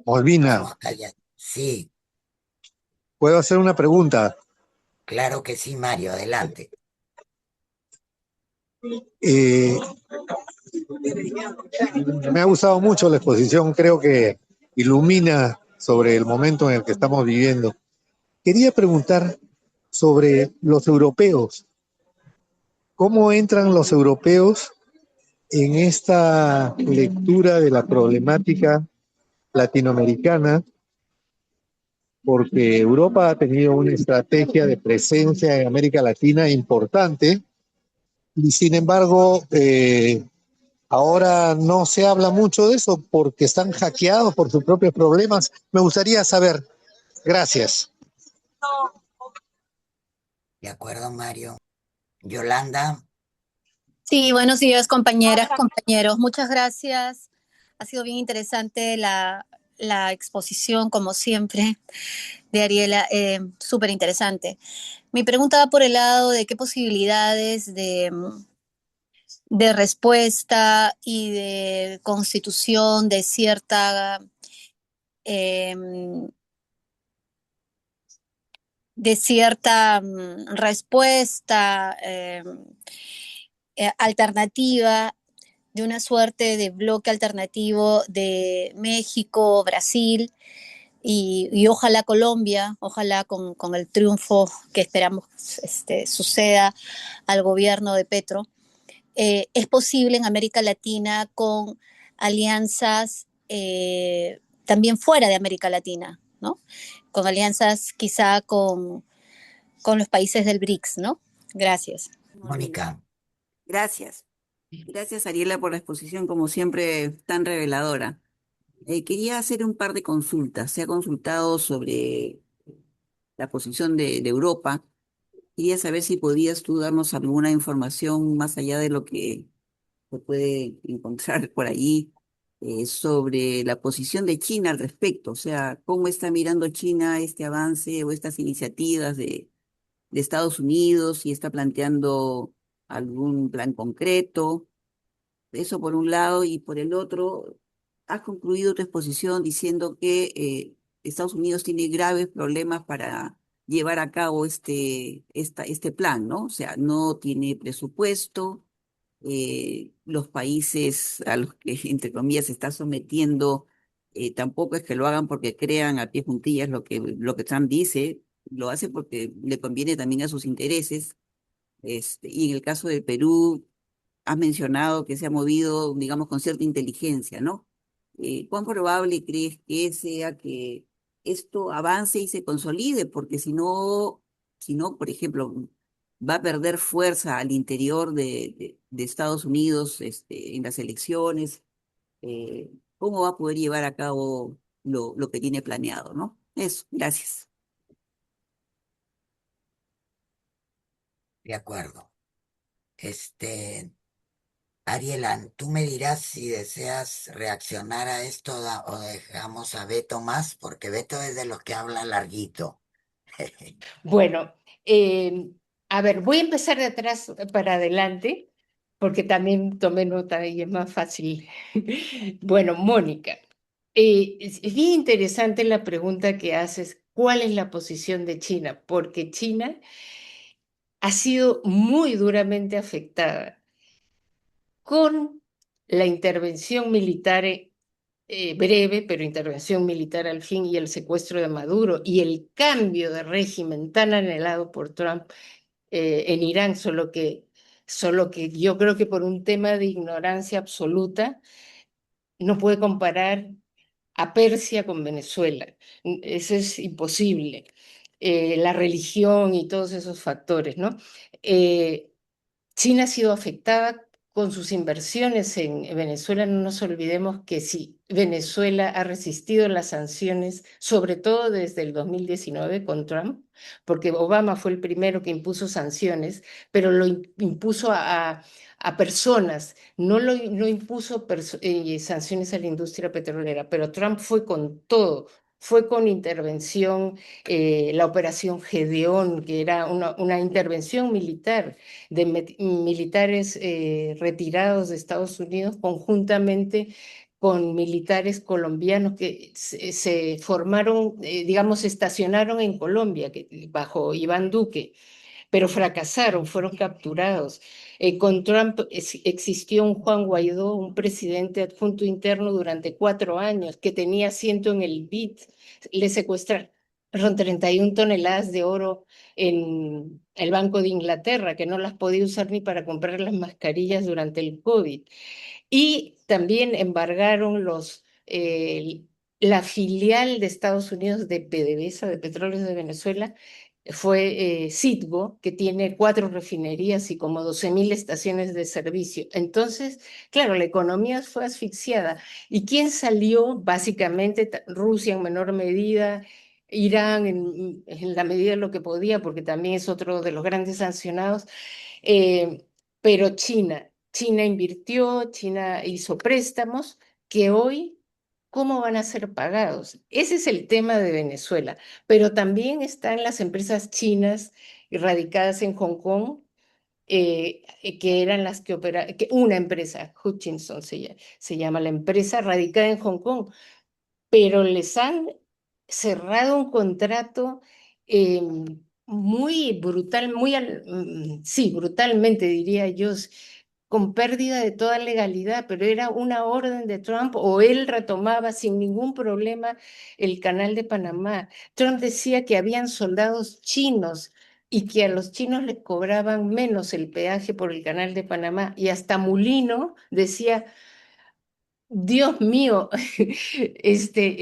Molvina,
Vamos callando. Sí,
puedo hacer una pregunta.
claro que sí, Mario, adelante.
Eh, Me ha gustado mucho la exposición, creo que ilumina sobre el momento en el que estamos viviendo. Quería preguntar sobre los europeos. ¿Cómo entran los europeos en esta lectura de la problemática latinoamericana? Porque Europa ha tenido una estrategia de presencia en América Latina importante y sin embargo ahora no se habla mucho de eso porque están hackeados por sus propios problemas. Me gustaría saber. Gracias.
¿De acuerdo, Mario? Yolanda,
Sí, buenos días, compañeras, compañeros. Muchas gracias. Ha sido bien interesante la exposición, como siempre, de Ariela. Súper interesante. Mi pregunta va por el lado de qué posibilidades de respuesta y de constitución em, de cierta respuesta alternativa, de una suerte de bloque alternativo de México, Brasil y ojalá Colombia, ojalá con el triunfo que esperamos suceda al gobierno de Petro. Es posible en América Latina con alianzas también fuera de América Latina, ¿no? Con alianzas quizá con los países del BRICS, ¿no? Gracias.
Mónica,
Molina. Gracias. Gracias, Ariela, por la exposición, como siempre, tan reveladora. Quería hacer un par de consultas. Se ha consultado sobre la posición de Europa. Quería saber si podías tú darnos alguna información más allá de lo que se puede encontrar por allí sobre la posición de China al respecto. O sea, cómo está mirando China este avance o estas iniciativas de Estados Unidos, si está planteando algún plan concreto. Eso por un lado, y por el otro, has concluido tu exposición diciendo que Estados Unidos tiene graves problemas para llevar a cabo este plan, ¿no? O sea, no tiene presupuesto, los países a los que, entre comillas, se está sometiendo, tampoco es que lo hagan porque crean a pie juntillas lo que Trump dice, lo hace porque le conviene también a sus intereses. Y en el caso de Perú, has mencionado que se ha movido, digamos, con cierta inteligencia, ¿no? ¿Cuán probable crees que sea que esto avance y se consolide? Porque si no, por ejemplo, va a perder fuerza al interior de Estados Unidos, en las elecciones. ¿Cómo va a poder llevar a cabo lo que tiene planeado, ¿no? Eso, gracias.
de acuerdo. Ariela, tú me dirás si deseas reaccionar a esto o dejamos a Beto más, porque Beto es de los que habla larguito.
Bueno, a ver, voy a empezar de atrás para adelante, porque también tomé nota y es más fácil. Bueno, Mónica, es bien interesante la pregunta que haces, ¿cuál es la posición de China? Porque China ha sido muy duramente afectada con la intervención militar breve, pero intervención militar al fin y el secuestro de Maduro y el cambio de régimen tan anhelado por Trump en Irán, solo que yo creo que por un tema de ignorancia absoluta no puede comparar a Persia con Venezuela. Eso es imposible. La religión y todos esos factores, ¿no? Eh, China ha sido afectada con sus inversiones en Venezuela. No nos olvidemos que si Venezuela ha resistido las sanciones, sobre todo desde el 2019 con Trump, porque Obama fue el primero que impuso sanciones, pero lo impuso a personas, no impuso sanciones a la industria petrolera, pero Trump fue con todo. Fue con intervención, la operación Gedeón, que era una intervención militar de militares retirados de Estados Unidos conjuntamente con militares colombianos que se formaron, digamos, se estacionaron en Colombia bajo Iván Duque, pero fracasaron, fueron capturados. Con Trump existió un Juan Guaidó, un presidente adjunto interno durante 4 años, que tenía asiento en el BID. Le secuestraron 31 toneladas de oro en el Banco de Inglaterra, que no las podía usar ni para comprar las mascarillas durante el COVID. Y también embargaron la filial de Estados Unidos de PDVSA, de Petróleos de Venezuela, fue Citgo, que tiene 4 refinerías y como 12.000 estaciones de servicio. Entonces, claro, la economía fue asfixiada. ¿Y quién salió? Básicamente Rusia en menor medida, Irán en la medida de lo que podía, porque también es otro de los grandes sancionados, eh, pero China invirtió, China hizo préstamos que hoy, ¿cómo van a ser pagados? Ese es el tema de Venezuela, pero también están las empresas chinas radicadas en Hong Kong, que eran las que operaban, una empresa, Hutchinson se llama la empresa, radicada en Hong Kong, pero les han cerrado un contrato eh, muy brutal, sí, brutalmente diría yo, con pérdida de toda legalidad, pero era una orden de Trump o él retomaba sin ningún problema el canal de Panamá. Trump decía que habían soldados chinos y que a los chinos les cobraban menos el peaje por el canal de Panamá y hasta Mulino decía, Dios mío,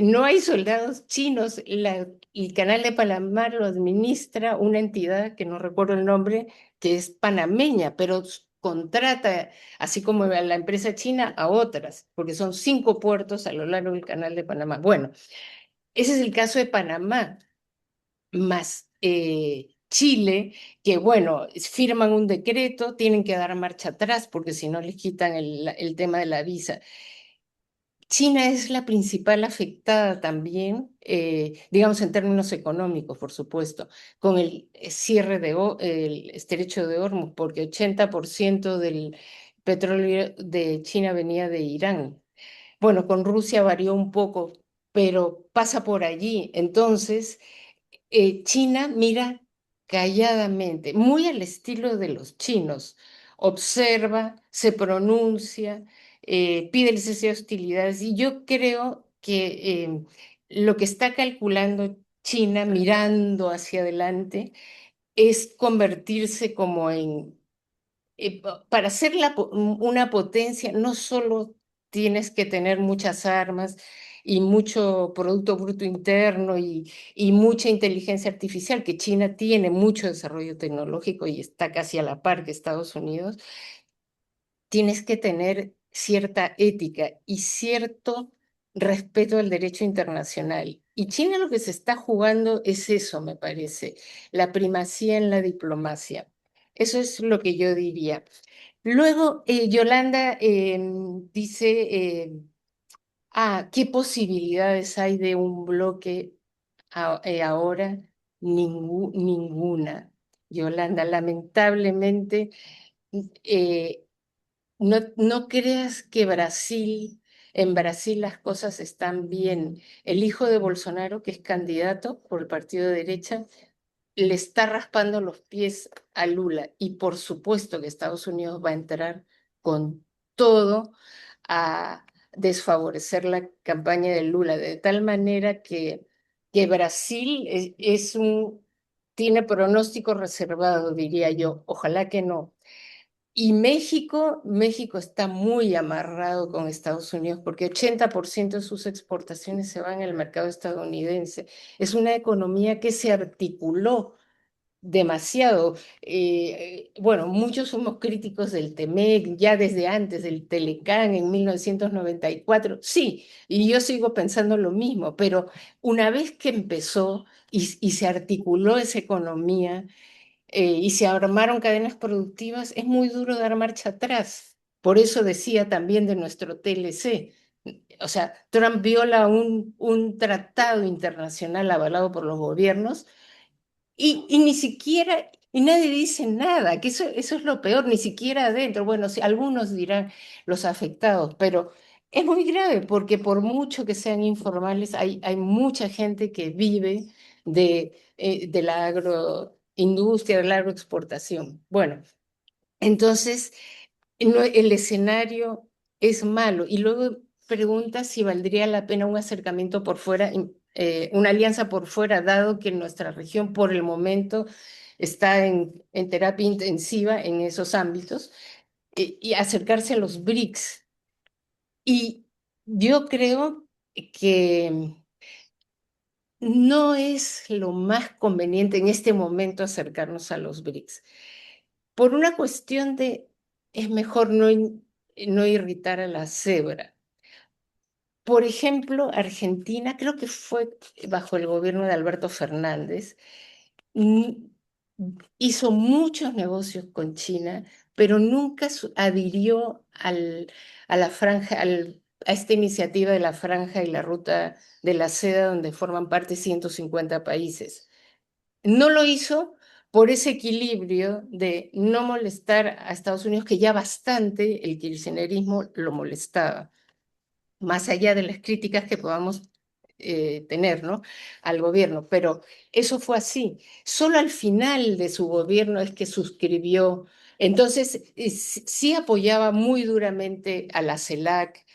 no hay soldados chinos. El canal de Panamá lo administra una entidad que no recuerdo el nombre, que es panameña, pero contrata, así como a la empresa china, a otras, porque son 5 puertos a lo largo del canal de Panamá. Bueno, ese es el caso de Panamá, más Chile, que bueno, firman un decreto, tienen que dar marcha atrás, porque si no les quitan el tema de la visa. China es la principal afectada también, digamos en términos económicos, por supuesto, con el cierre el estrecho de Hormuz, porque 80% del petróleo de China venía de Irán. Bueno, con Rusia varió un poco, pero pasa por allí. Entonces, China mira calladamente, muy al estilo de los chinos, observa, se pronuncia, pide el cese de hostilidades y yo creo que lo que está calculando China mirando hacia adelante es convertirse como para ser una potencia, no solo tienes que tener muchas armas y mucho Producto Bruto Interno y mucha inteligencia artificial, que China tiene mucho desarrollo tecnológico y está casi a la par que Estados Unidos, tienes que tener cierta ética y cierto respeto al derecho internacional. Y China lo que se está jugando es eso, me parece, la primacía en la diplomacia. Eso es lo que yo diría. Luego, Yolanda dice, ¿qué posibilidades hay de un bloque ahora? Ninguna, Yolanda. Lamentablemente, eh, no creas que en Brasil las cosas están bien. El hijo de Bolsonaro, que es candidato por el partido de derecha, le está raspando los pies a Lula y por supuesto que Estados Unidos va a entrar con todo a, desfavorecer la campaña de Lula, de tal manera que Brasil tiene pronóstico reservado, diría yo. Ojalá que no. Y México está muy amarrado con Estados Unidos porque 80% de sus exportaciones se van al mercado estadounidense. Es una economía que se articuló demasiado. Bueno, muchos somos críticos del TEMEC ya desde antes del Telecán en 1994. Sí, y yo sigo pensando lo mismo, pero una vez que empezó y se articuló esa economía, y se armaron cadenas productivas, es muy duro dar marcha atrás. Por eso decía también de nuestro TLC. O sea, Trump viola un tratado internacional avalado por los gobiernos y ni siquiera, y nadie dice nada, que eso es lo peor, ni siquiera adentro. Bueno, sí, algunos dirán los afectados, pero es muy grave porque por mucho que sean informales, hay mucha gente que vive de la agroindustria, de la agroexportación. Bueno, entonces el escenario es malo. Y luego pregunta si valdría la pena un acercamiento por fuera, una alianza por fuera, dado que nuestra región por el momento está en terapia intensiva en esos ámbitos, y acercarse a los BRICS. Y yo creo que no es lo más conveniente en este momento acercarnos a los BRICS. Por una cuestión es mejor no irritar a la cebra. Por ejemplo, Argentina, creo que fue bajo el gobierno de Alberto Fernández, mm, hizo muchos negocios con China, pero nunca adhirió a la franja, a esta iniciativa de la franja y la ruta de la seda, donde forman parte 150 países. No lo hizo por ese equilibrio de no molestar a Estados Unidos, que ya bastante el kirchnerismo lo molestaba, más allá de las críticas que podamos tener, ¿no?, al gobierno. Pero eso fue así. Solo al final de su gobierno es que suscribió. Entonces, sí apoyaba muy duramente a la CELAC.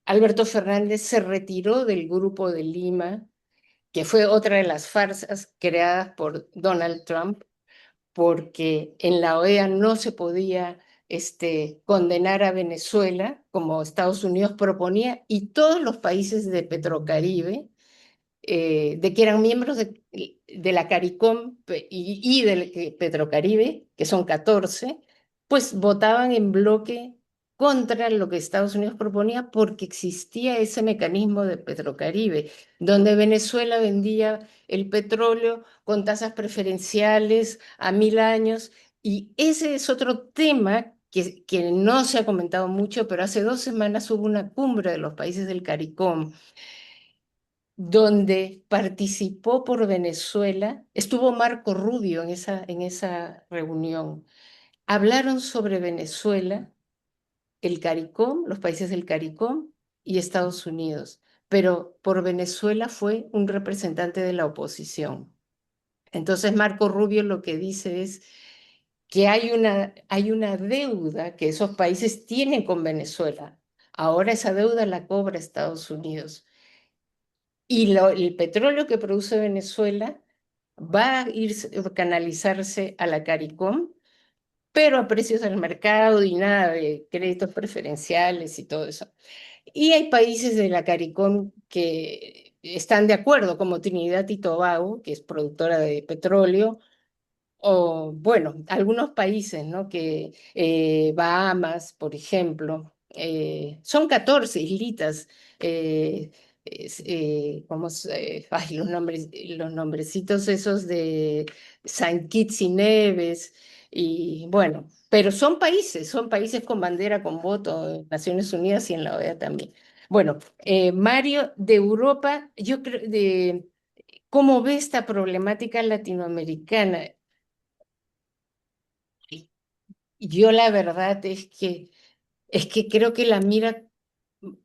Alberto Fernández se retiró del Grupo de Lima, que fue otra de las farsas creadas por Donald Trump, porque en la OEA no se podía condenar a Venezuela, como Estados Unidos proponía, y todos los países de Petrocaribe, de que eran miembros de la CARICOM y del Petrocaribe, que son 14, pues votaban en bloque contra lo que Estados Unidos proponía porque existía ese mecanismo de Petrocaribe, donde Venezuela vendía el petróleo con tasas preferenciales a 1000 años, y ese es otro tema que no se ha comentado mucho, pero hace 2 semanas hubo una cumbre de los países del CARICOM donde participó por Venezuela, estuvo Marco Rubio en esa reunión. Hablaron sobre Venezuela, el CARICOM, los países del CARICOM y Estados Unidos, pero por Venezuela fue un representante de la oposición. Entonces Marco Rubio lo que dice es que hay una deuda que esos países tienen con Venezuela. Ahora esa deuda la cobra Estados Unidos. Y el petróleo que produce Venezuela va a canalizarse a la CARICOM, pero a precios del mercado y nada de créditos preferenciales y todo eso. Y hay países de la CARICOM que están de acuerdo, como Trinidad y Tobago, que es productora de petróleo, o bueno, algunos países, ¿no?, que Bahamas, por ejemplo, son 14 islitas, ay, los nombrecitos esos de Saint Kitts y Nevis, y bueno, pero son países con bandera, con voto en Naciones Unidas y en la OEA también. Bueno, Mario, de Europa, yo creo, ¿cómo ve esta problemática latinoamericana? Yo la verdad es que creo que la mira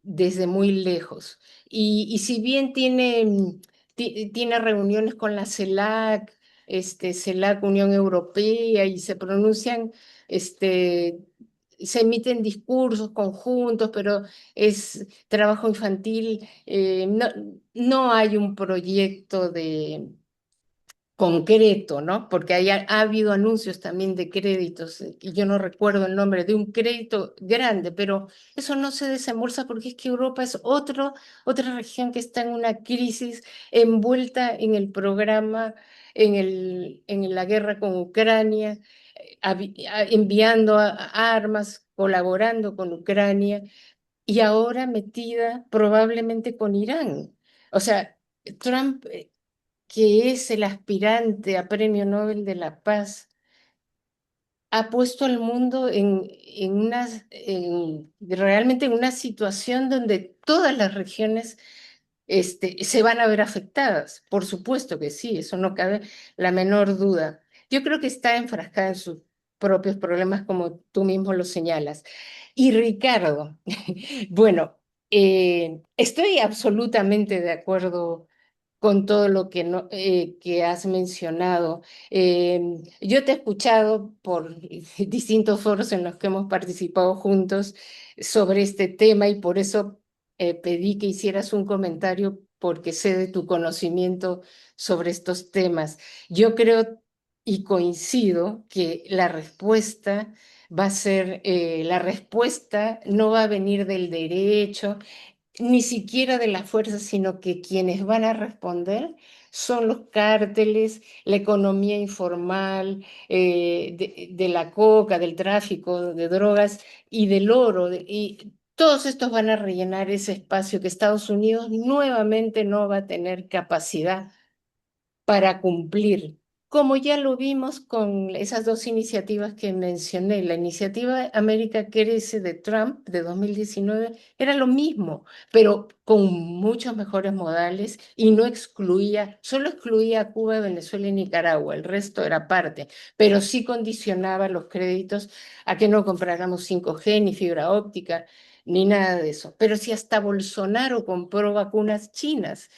desde muy lejos. Y si bien tiene reuniones con la CELAC, CELAC Unión Europea, y se pronuncian este, se emiten discursos conjuntos, pero es trabajo infantil. No hay un proyecto de concreto, ¿no? Porque ha habido anuncios también de créditos, y yo no recuerdo el nombre de un crédito grande, pero eso no se desembolsa porque es que Europa es otra región que está en una crisis envuelta en el programa, en la guerra con Ucrania, enviando armas, colaborando con Ucrania, y ahora metida probablemente con Irán. O sea, Trump, que es el aspirante a Premio Nobel de la Paz, ha puesto al mundo realmente en una situación donde todas las regiones se van a ver afectadas. Por supuesto que sí, eso no cabe la menor duda. Yo creo que está enfrascada en sus propios problemas, como tú mismo lo señalas. Y Ricardo, bueno, estoy absolutamente de acuerdo con todo lo que, que has mencionado. Yo te he escuchado por distintos foros en los que hemos participado juntos sobre este tema, y por eso pedí que hicieras un comentario, porque sé de tu conocimiento sobre estos temas. Yo creo y coincido que la respuesta la respuesta no va a venir del derecho, ni siquiera de las fuerzas, sino que quienes van a responder son los cárteles, la economía informal, de la coca, del tráfico de drogas y del oro. Y todos estos van a rellenar ese espacio que Estados Unidos nuevamente no va a tener capacidad para cumplir, como ya lo vimos con esas dos iniciativas que mencioné. La iniciativa América Crece de Trump de 2019 era lo mismo, pero con muchos mejores modales, y no excluía, solo excluía a Cuba, Venezuela y Nicaragua, el resto era parte, pero sí condicionaba los créditos a que no compráramos 5G ni fibra óptica ni nada de eso. Pero si hasta Bolsonaro compró vacunas chinas,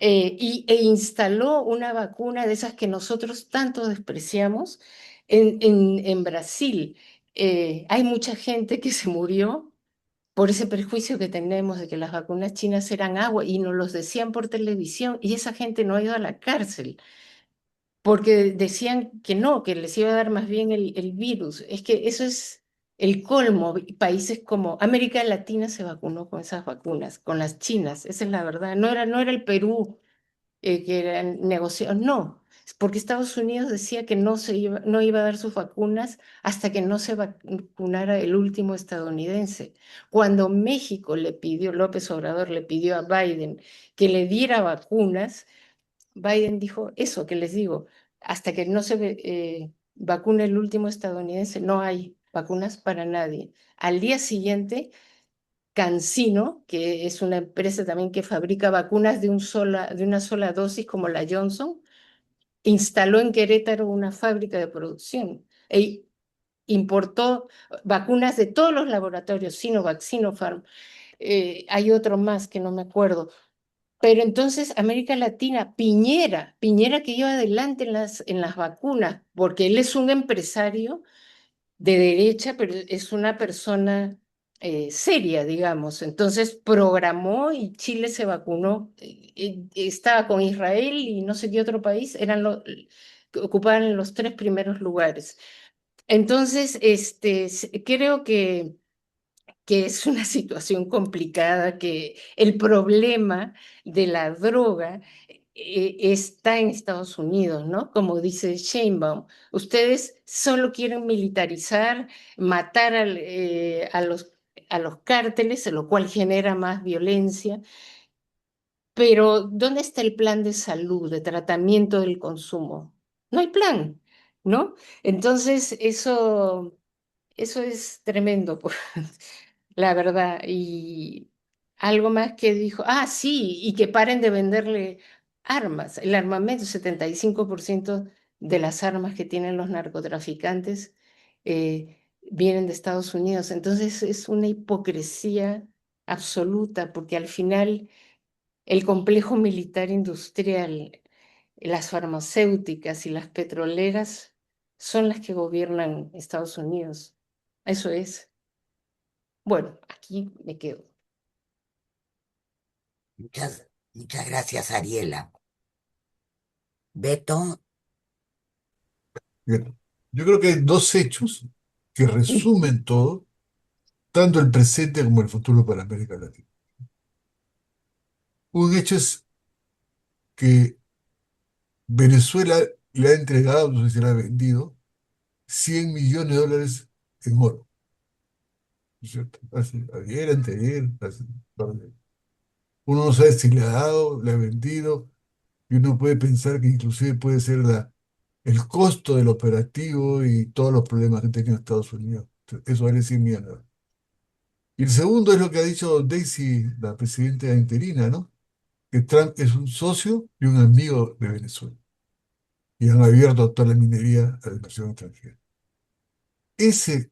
e instaló una vacuna de esas que nosotros tanto despreciamos en Brasil. Hay mucha gente que se murió por ese prejuicio que tenemos de que las vacunas chinas eran agua, y nos los decían por televisión, y esa gente no ha ido a la cárcel porque decían que no, que les iba a dar más bien el virus. Es que eso es el colmo. Países como América Latina se vacunó con esas vacunas, con las chinas, esa es la verdad. No era el Perú, que eran negociados, no, porque Estados Unidos decía que no iba a dar sus vacunas hasta que no se vacunara el último estadounidense. Cuando México López Obrador le pidió a Biden que le diera vacunas, Biden dijo eso que les digo: hasta que no se vacune el último estadounidense, no hay vacunas para nadie. Al día siguiente, CanSino, que es una empresa también que fabrica vacunas de una sola dosis como la Johnson, instaló en Querétaro una fábrica de producción e importó vacunas de todos los laboratorios, Sinovac, Sinopharm, hay otro más que no me acuerdo. Pero entonces América Latina, Piñera que iba adelante en las vacunas, porque él es un empresario de derecha, pero es una persona seria, digamos. Entonces programó, y Chile se vacunó. Estaba con Israel y no sé qué otro país, que ocupaban los tres primeros lugares. Entonces, creo que es una situación complicada, que el problema de la droga está en Estados Unidos, ¿no? Como dice Sheinbaum, ustedes solo quieren militarizar, matar a los cárteles, lo cual genera más violencia, pero ¿dónde está el plan de salud, de tratamiento del consumo? No hay plan, ¿no? Entonces, eso es tremendo, pues, la verdad. Y algo más que dijo, sí, y que paren de venderle armas. El armamento, 75% de las armas que tienen los narcotraficantes vienen de Estados Unidos. Entonces es una hipocresía absoluta, porque al final el complejo militar industrial, las farmacéuticas y las petroleras son las que gobiernan Estados Unidos. Eso es. Bueno, aquí me quedo.
Muchas gracias, Ariela. Beto,
Bien. Yo creo que hay dos hechos que resumen todo, tanto el presente como el futuro para América Latina. Un hecho es que Venezuela le ha entregado, no sé si le ha vendido, 100 millones de dólares en oro, ¿no es cierto? Ayer, anteayer, uno no sabe si le ha dado, le ha vendido, y uno puede pensar que inclusive puede ser el costo del operativo y todos los problemas que ha tenido Estados Unidos. Eso vale 100 millones de dólares. Y el segundo es lo que ha dicho Daisy, la presidenta interina, ¿no? Que Trump es un socio y un amigo de Venezuela. Y han abierto toda la minería a la inversión extranjera. Ese,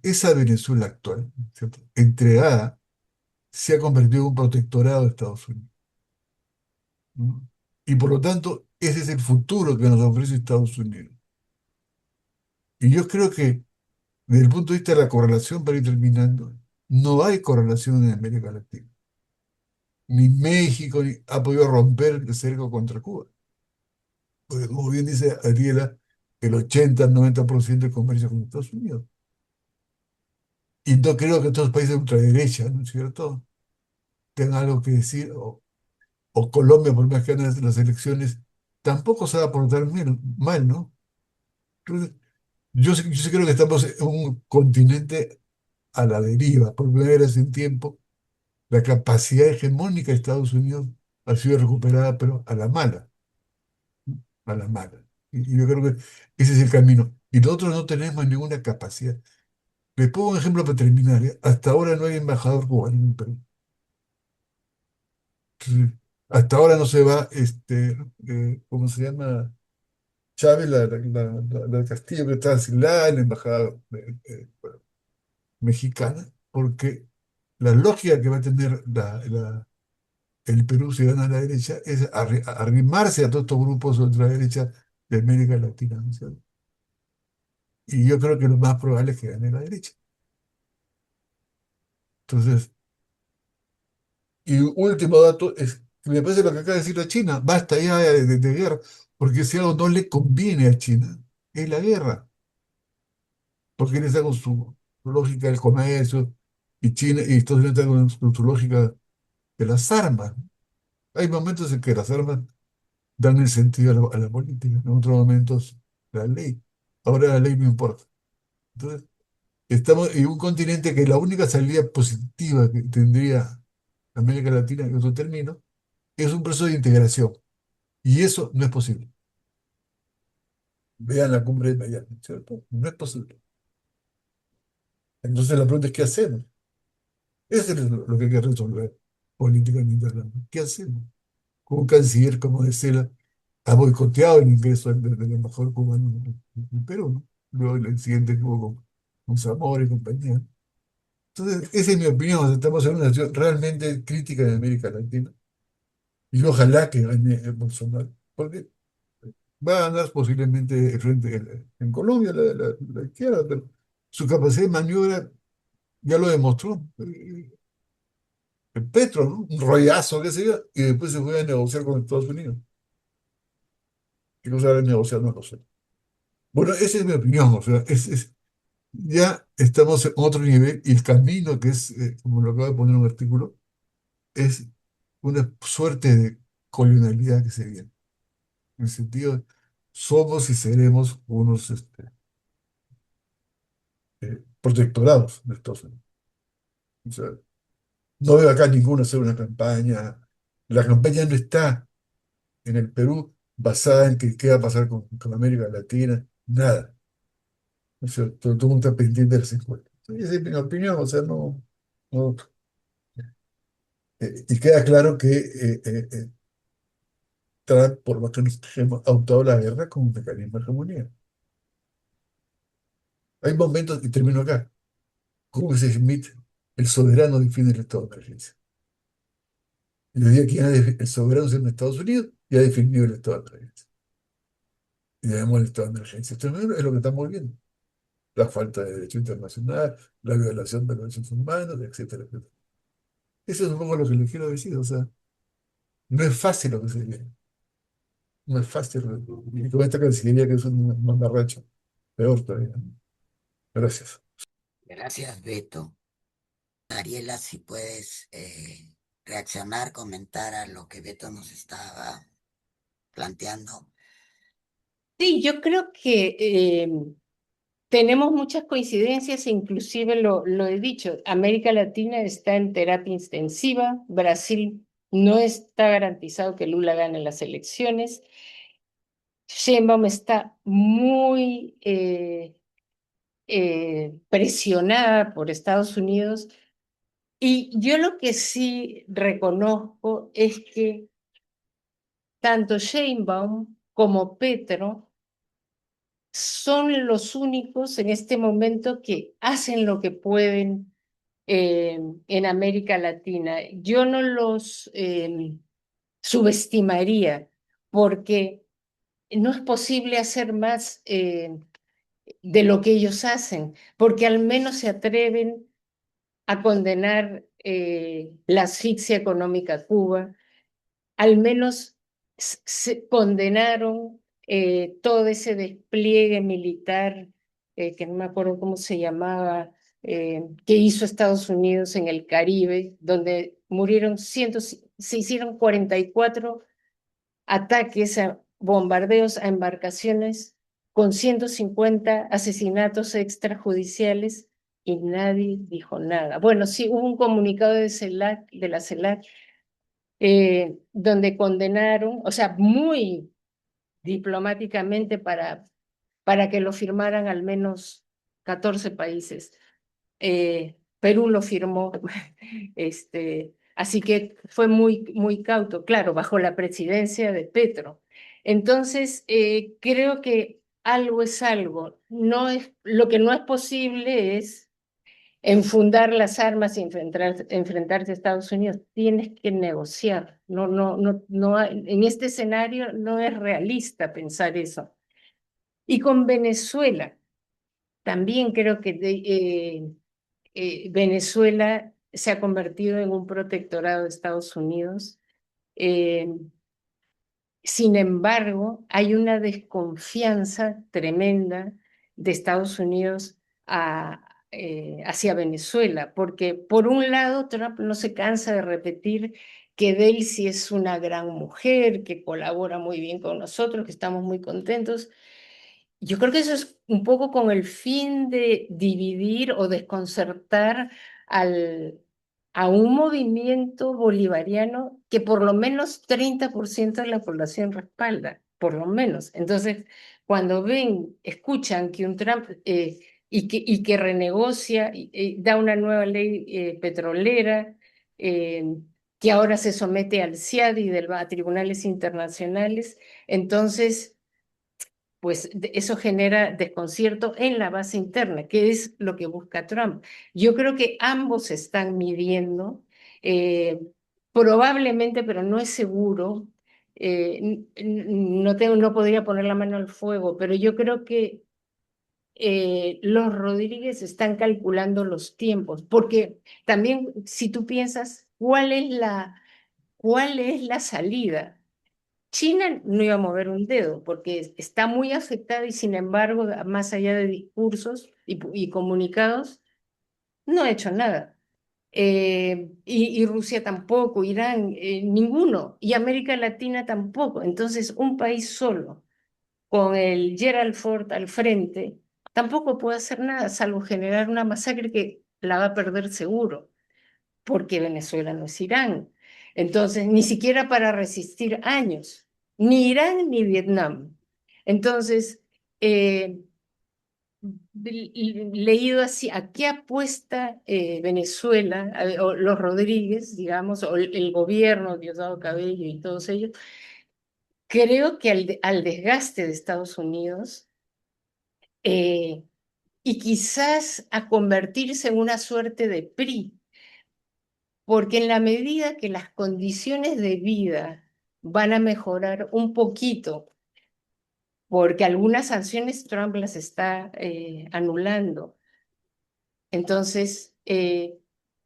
esa Venezuela actual, ¿cierto? Entregada, se ha convertido en un protectorado de Estados Unidos. ¿No? Y por lo tanto, ese es el futuro que nos ofrece Estados Unidos. Y yo creo que, desde el punto de vista de la correlación, para ir terminando, no hay correlación en América Latina. Ni México ha podido romper el cerco contra Cuba. Porque, como bien dice Ariela, el 80-90% del comercio con Estados Unidos. Y no creo que estos países de ultraderecha, ¿no es cierto?, tengan algo que decir, o Colombia, por más que ganen las elecciones, tampoco se va a portar mal, ¿no? Entonces, yo sí creo que estamos en un continente a la deriva. Por primera vez en tiempo, la capacidad hegemónica de Estados Unidos ha sido recuperada, pero a la mala, ¿no? A la mala. Y yo creo que ese es el camino. Y nosotros no tenemos ninguna capacidad. Les pongo un ejemplo para terminar, ¿eh? Hasta ahora no hay embajador cubano en el Perú. Entonces, hasta ahora no se va, ¿cómo se llama? Chávez, la Castillo, que está asilada en la embajada bueno, mexicana, porque la lógica que va a tener el Perú si gana la derecha es arrimarse a todos estos grupos de ultraderecha de América Latina, ¿no es cierto? Y yo creo que lo más probable es que gane la derecha. Entonces, y último dato es que me parece lo que acaba de decir la China, basta ya de guerra, porque si algo no le conviene a China, es la guerra, porque él está con su lógica del comercio, y China y Estados Unidos están con su lógica de las armas. Hay momentos en que las armas dan el sentido a la política, en otros momentos la ley. Ahora la ley no importa. Entonces, estamos en un continente que la única salida positiva que tendría América Latina, en otro término, es un proceso de integración. Y eso no es posible. Vean la cumbre de Miami, ¿cierto? No es posible. Entonces la pregunta es, ¿qué hacemos? Eso es lo que hay que resolver políticamente hablando. ¿Qué hacemos? Como un canciller como De Sela ha boicoteado el ingreso del embajador cubano en Perú, ¿no? Luego el incidente que hubo con Zamora y compañía. Entonces, esa es mi opinión. O sea, estamos en una situación realmente crítica en América Latina. Y ojalá que gane Bolsonaro. Porque va a ganar posiblemente frente en Colombia la izquierda, pero su capacidad de maniobra ya lo demostró. El Petro, ¿no? Un rollazo, qué sé yo, y después se fue a negociar con Estados Unidos. ¿Qué cosa habrá negociado? No lo sé. Bueno, esa es mi opinión. O sea, ya estamos en otro nivel y el camino que es, como lo acaba de poner un artículo, es una suerte de colonialidad que se viene. En el sentido, de, somos y seremos unos protectorados de Estados Unidos. O sea, no veo acá ninguno hacer una campaña. La campaña no está en el Perú basada en que qué va a pasar con América Latina, nada. O sea, todo el mundo está pendiente de las encuestas. Esa es mi opinión, o sea, no, y queda claro que Trump, por más que nos hemos adoptado la guerra como un mecanismo de hegemonía. Hay momentos, y termino acá, como dice Smith, el soberano define el estado de emergencia. Y hoy día el soberano es en Estados Unidos y ha definido el estado de emergencia. Y debemos el estado de emergencia. Esto es lo que estamos viendo. la falta de derecho internacional, la violación de los derechos humanos, etcétera, etcétera. Eso es un poco lo que le quiero decir, o sea, no es fácil lo que se viene, no es fácil. Y con esta Cancillería que es un mamarracho, peor todavía. Gracias.
Gracias, Beto. Ariela, si puedes reaccionar, comentar a lo que Beto nos estaba planteando.
Sí, yo creo que tenemos muchas coincidencias, e inclusive lo he dicho, América Latina está en terapia intensiva, Brasil no está garantizado que Lula gane las elecciones, Sheinbaum está muy presionada por Estados Unidos, y yo lo que sí reconozco es que tanto Sheinbaum como Petro son los únicos en este momento que hacen lo que pueden en América Latina. Yo no los subestimaría porque no es posible hacer más de lo que ellos hacen, porque al menos se atreven a condenar la asfixia económica a Cuba, al menos se condenaron todo ese despliegue militar, que no me acuerdo cómo se llamaba, que hizo Estados Unidos en el Caribe, donde murieron se hicieron 44 ataques, a bombardeos a embarcaciones con 150 asesinatos extrajudiciales y nadie dijo nada. Bueno, sí, hubo un comunicado de la CELAC, donde condenaron, o sea, muy diplomáticamente para que lo firmaran al menos 14 países. Perú lo firmó, así que fue muy cauto, claro, bajo la presidencia de Petro. Entonces, creo que algo es algo. No es, lo que no es posible es enfundar las armas y enfrentarse a Estados Unidos. Tienes que negociar. En este escenario no es realista pensar eso. Y con Venezuela, también creo que Venezuela se ha convertido en un protectorado de Estados Unidos. Eh, Sin embargo, hay una desconfianza tremenda de Estados Unidos hacia Venezuela, porque por un lado Trump no se cansa de repetir que Delcy es una gran mujer, que colabora muy bien con nosotros, que estamos muy contentos. Yo creo que eso es un poco con el fin de dividir o desconcertar a un movimiento bolivariano que por lo menos 30% de la población respalda, por lo menos. Entonces, cuando escuchan que un Trump y que renegocia, da una nueva ley petrolera, eh, que ahora se somete al CIADI, a tribunales internacionales, entonces pues eso genera desconcierto en la base interna, que es lo que busca Trump. Yo creo que ambos están midiendo, eh, probablemente, pero no es seguro. No podría poner la mano al fuego, pero yo creo que los Rodríguez están calculando los tiempos, porque también si tú piensas, cuál es la salida? China no iba a mover un dedo porque está muy afectada y sin embargo, más allá de discursos y comunicados, no ha hecho nada. Y Rusia tampoco, Irán, ninguno, y América Latina tampoco. Entonces, un país solo, con el Gerald Ford al frente, tampoco puede hacer nada, salvo generar una masacre que la va a perder seguro porque Venezuela no es Irán. Entonces, ni siquiera para resistir años, ni Irán ni Vietnam. Entonces, leído así, ¿a qué apuesta Venezuela, o los Rodríguez, digamos, o el gobierno, Diosdado Cabello y todos ellos? Creo que al desgaste de Estados Unidos, y quizás a convertirse en una suerte de PRI, porque en la medida que las condiciones de vida van a mejorar un poquito porque algunas sanciones Trump las está anulando. Entonces,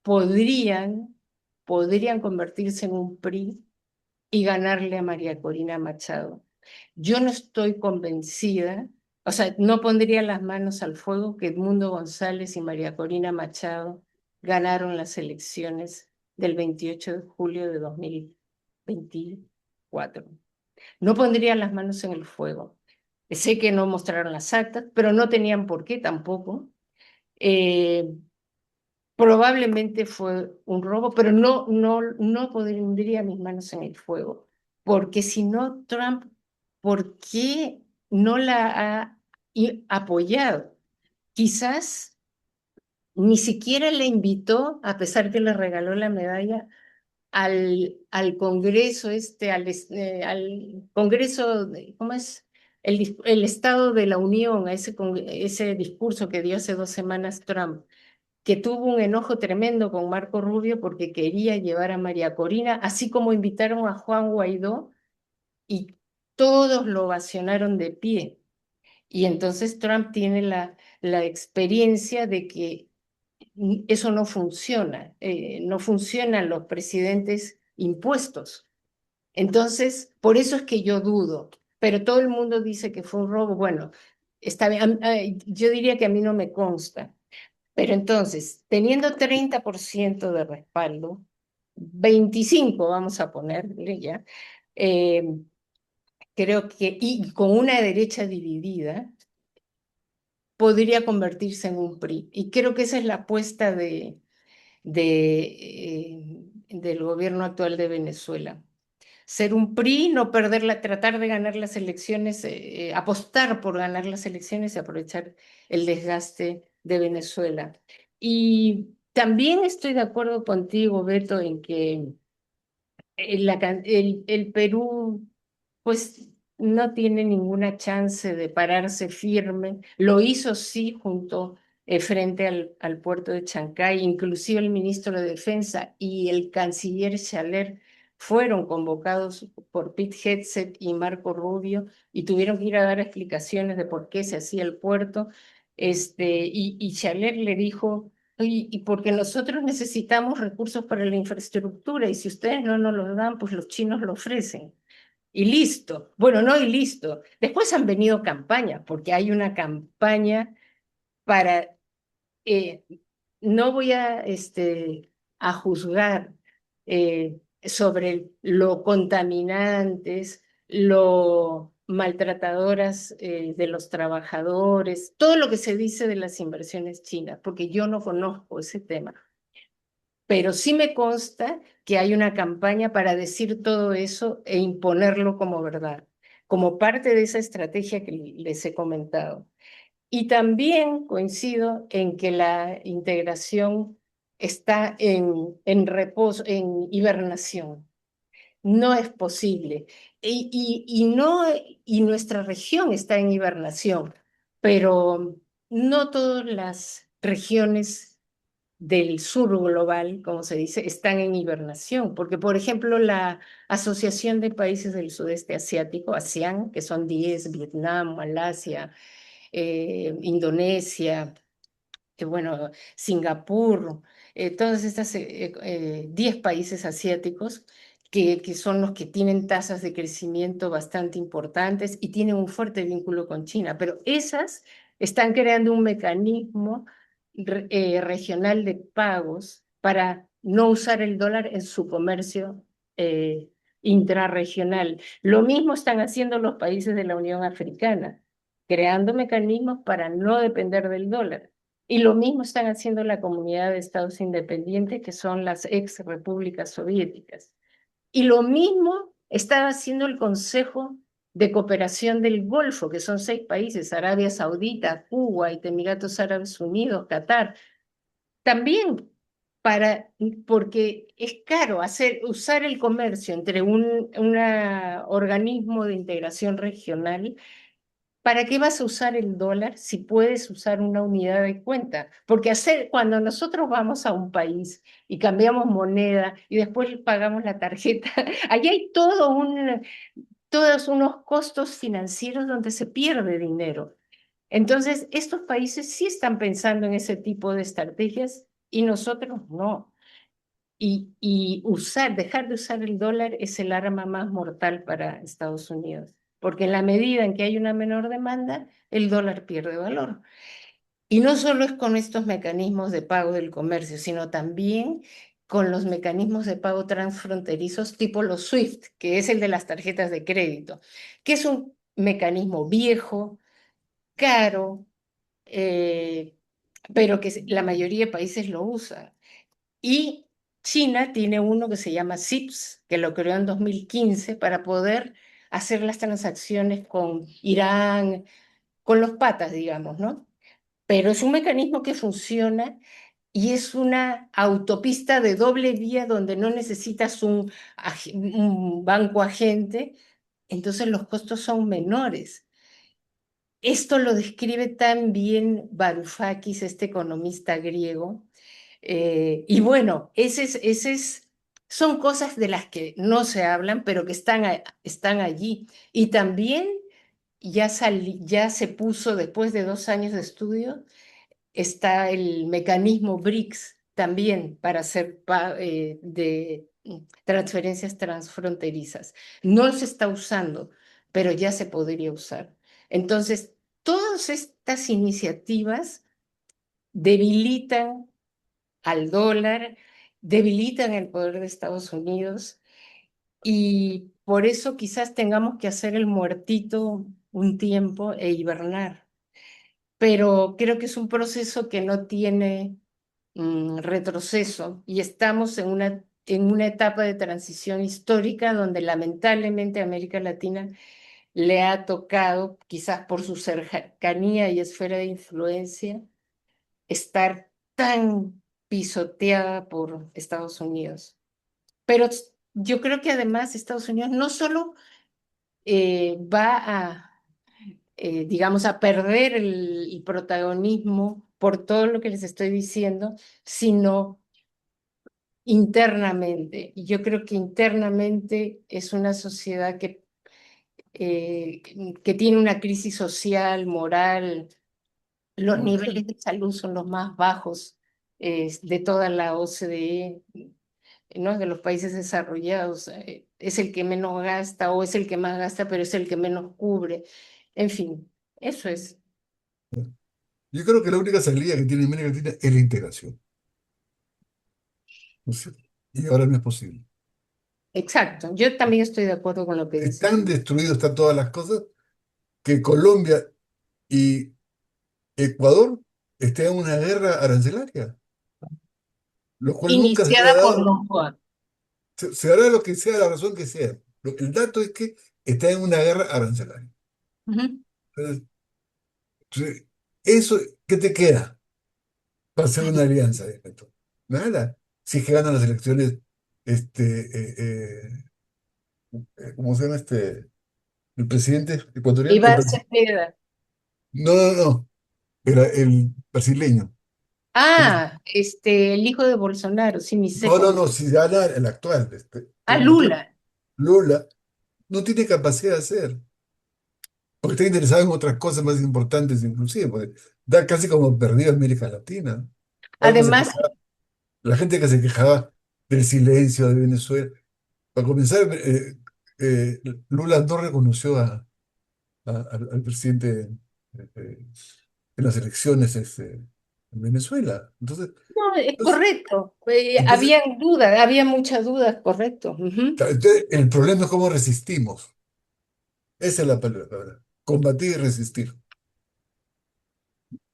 podrían convertirse en un PRI y ganarle a María Corina Machado. Yo no estoy convencida, o sea, no pondría las manos al fuego que Edmundo González y María Corina Machado ganaron las elecciones del 28 de julio de 2024. No pondría las manos en el fuego. Sé que no mostraron las actas, pero no tenían por qué tampoco. Probablemente fue un robo, pero no pondría mis manos en el fuego, porque si no, Trump, ¿por qué no la ha apoyado? Quizás ni siquiera le invitó, a pesar que le regaló la medalla, al Congreso, al Congreso, ¿cómo es? El Estado de la Unión, a ese discurso que dio hace 2 semanas Trump, que tuvo un enojo tremendo con Marco Rubio porque quería llevar a María Corina, así como invitaron a Juan Guaidó y todos lo ovacionaron de pie. Y entonces Trump tiene la experiencia de que eso no funciona, no funcionan los presidentes impuestos. Entonces, por eso es que yo dudo, pero todo el mundo dice que fue un robo. Bueno, está bien, yo diría que a mí no me consta. Pero entonces, teniendo 30% de respaldo, 25 vamos a ponerle ya, eh, creo que, y con una derecha dividida, podría convertirse en un PRI. Y creo que esa es la apuesta del gobierno actual de Venezuela. Ser un PRI, no perderla, tratar de ganar las elecciones, apostar por ganar las elecciones y aprovechar el desgaste de Venezuela. Y también estoy de acuerdo contigo, Beto, en que el Perú pues no tiene ninguna chance de pararse firme. Lo hizo sí junto frente al puerto de Chancay, inclusive el ministro de Defensa y el canciller Schaller fueron convocados por Pete Hegseth y Marco Rubio y tuvieron que ir a dar explicaciones de por qué se hacía el puerto. Y Schaller le dijo, y porque nosotros necesitamos recursos para la infraestructura y si ustedes no nos los dan, pues los chinos lo ofrecen. Y listo. Bueno, no y listo. Después han venido campañas, porque hay una campaña para, eh, no voy a juzgar sobre lo contaminantes, lo maltratadoras de los trabajadores, todo lo que se dice de las inversiones chinas, porque yo no conozco ese tema. Pero sí me consta que hay una campaña para decir todo eso e imponerlo como verdad, como parte de esa estrategia que les he comentado. Y también coincido en que la integración está en en hibernación. No es posible. No, y nuestra región está en hibernación, pero no todas las regiones del sur global, como se dice, están en hibernación, porque por ejemplo la Asociación de Países del Sudeste Asiático, ASEAN, que son 10, Vietnam, Malasia, Indonesia, bueno, Singapur, todas estas 10 países asiáticos que son los que tienen tasas de crecimiento bastante importantes y tienen un fuerte vínculo con China, pero esas están creando un mecanismo regional de pagos para no usar el dólar en su comercio intrarregional. Lo mismo están haciendo los países de la Unión Africana, creando mecanismos para no depender del dólar. Y lo mismo están haciendo la comunidad de estados independientes, que son las ex repúblicas soviéticas. Y lo mismo está haciendo el Consejo de Cooperación del Golfo, que son 6 países, Arabia Saudita, Kuwait, Emiratos Árabes Unidos, Qatar. También porque es caro usar el comercio entre un organismo de integración regional. ¿Para qué vas a usar el dólar si puedes usar una unidad de cuenta? Porque cuando nosotros vamos a un país y cambiamos moneda y después pagamos la tarjeta, allí hay todo todos unos costos financieros donde se pierde dinero. Entonces, estos países sí están pensando en ese tipo de estrategias y nosotros no. Y dejar de usar el dólar es el arma más mortal para Estados Unidos, porque en la medida en que hay una menor demanda, el dólar pierde valor. Y no solo es con estos mecanismos de pago del comercio, sino también con los mecanismos de pago transfronterizos tipo los SWIFT, que es el de las tarjetas de crédito, que es un mecanismo viejo, caro, eh, pero que la mayoría de países lo usan. Y China tiene uno que se llama CIPS, que lo creó en 2015 para poder hacer las transacciones con Irán, con los patas, digamos, ¿no? Pero es un mecanismo que funciona y es una autopista de doble vía donde no necesitas un banco agente, entonces los costos son menores. Esto lo describe tan bien Varoufakis, este economista griego. Y bueno, son cosas de las que no se hablan, pero que están allí. Y también ya se puso, después de 2 años de estudio, está el mecanismo BRICS también para hacer transferencias transfronterizas. No se está usando, pero ya se podría usar. Entonces, todas estas iniciativas debilitan al dólar, debilitan el poder de Estados Unidos y por eso quizás tengamos que hacer el muertito un tiempo e hibernar. Pero creo que es un proceso que no tiene retroceso y estamos en una etapa de transición histórica donde lamentablemente a América Latina le ha tocado, quizás por su cercanía y esfera de influencia, estar tan pisoteada por Estados Unidos. Pero yo creo que además Estados Unidos no solo va digamos, a perder el protagonismo por todo lo que les estoy diciendo, sino internamente. Y yo creo que internamente es una sociedad que tiene una crisis social, moral. Los niveles de salud son los más bajos de toda la OCDE, ¿no? De los países desarrollados. Es el que menos gasta o es el que más gasta, pero es el que menos cubre. En fin, eso es.
Yo creo que la única salida que tiene América Latina es la integración. ¿No es cierto? Y ahora no es posible.
Exacto. Yo también estoy de acuerdo con lo que dices.
Están destruidas están todas las cosas que Colombia y Ecuador están en una guerra arancelaria, lo cual nunca se había
Iniciada por
dado.
Novoa.
Se hará lo que sea, la razón que sea. El dato es que está en una guerra arancelaria.
Ujú.
Entonces, entonces, eso, ¿qué te queda para hacer una alianza? Dime tú? Nada. Si es que ganan las elecciones, ¿cómo se llama el presidente ecuatoriano?
Iván Cepeda.
No, no, no, era el brasileño. ¿Cómo se-
El hijo de Bolsonaro, sí, ni sé
No, no,
cómo.
no, si gana el actual, no puede,
Lula.
Lula no tiene capacidad de hacer, porque está interesado en otras cosas más importantes inclusive, porque da casi como perdido a América Latina. Ahora que se
Además,
quejaba, la gente que se quejaba del silencio de Venezuela, para comenzar, Lula no reconoció al presidente en las elecciones en Venezuela.
no, es
Entonces,
correcto.
entonces,
Había muchas dudas, correcto. Ujú.
entonces, el problema es cómo resistimos. Esa es la palabra. Combatir y resistir.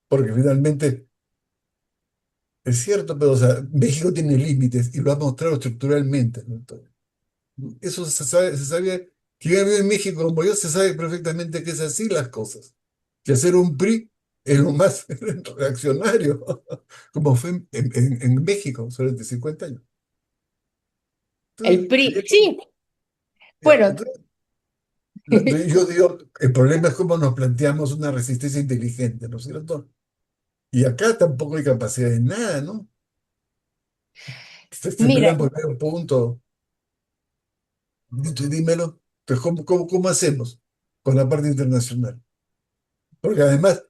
Porque finalmente es cierto, pero o sea, México tiene límites y lo ha mostrado estructuralmente, ¿no? Entonces, eso se sabía. Quien ha vivido en México como yo se sabe perfectamente que es así las cosas. Que hacer un PRI es lo más reaccionario, como fue en México durante 50 años.
El
Entonces,
PRI, sí,
ya,
bueno,
entonces, yo digo, el problema es cómo nos planteamos una resistencia inteligente, ¿no es cierto? Y acá tampoco hay capacidad de nada, ¿no? Se
mira,
pelean por medio punto. Dímelo. Entonces, ¿cómo hacemos con la parte internacional? Porque además,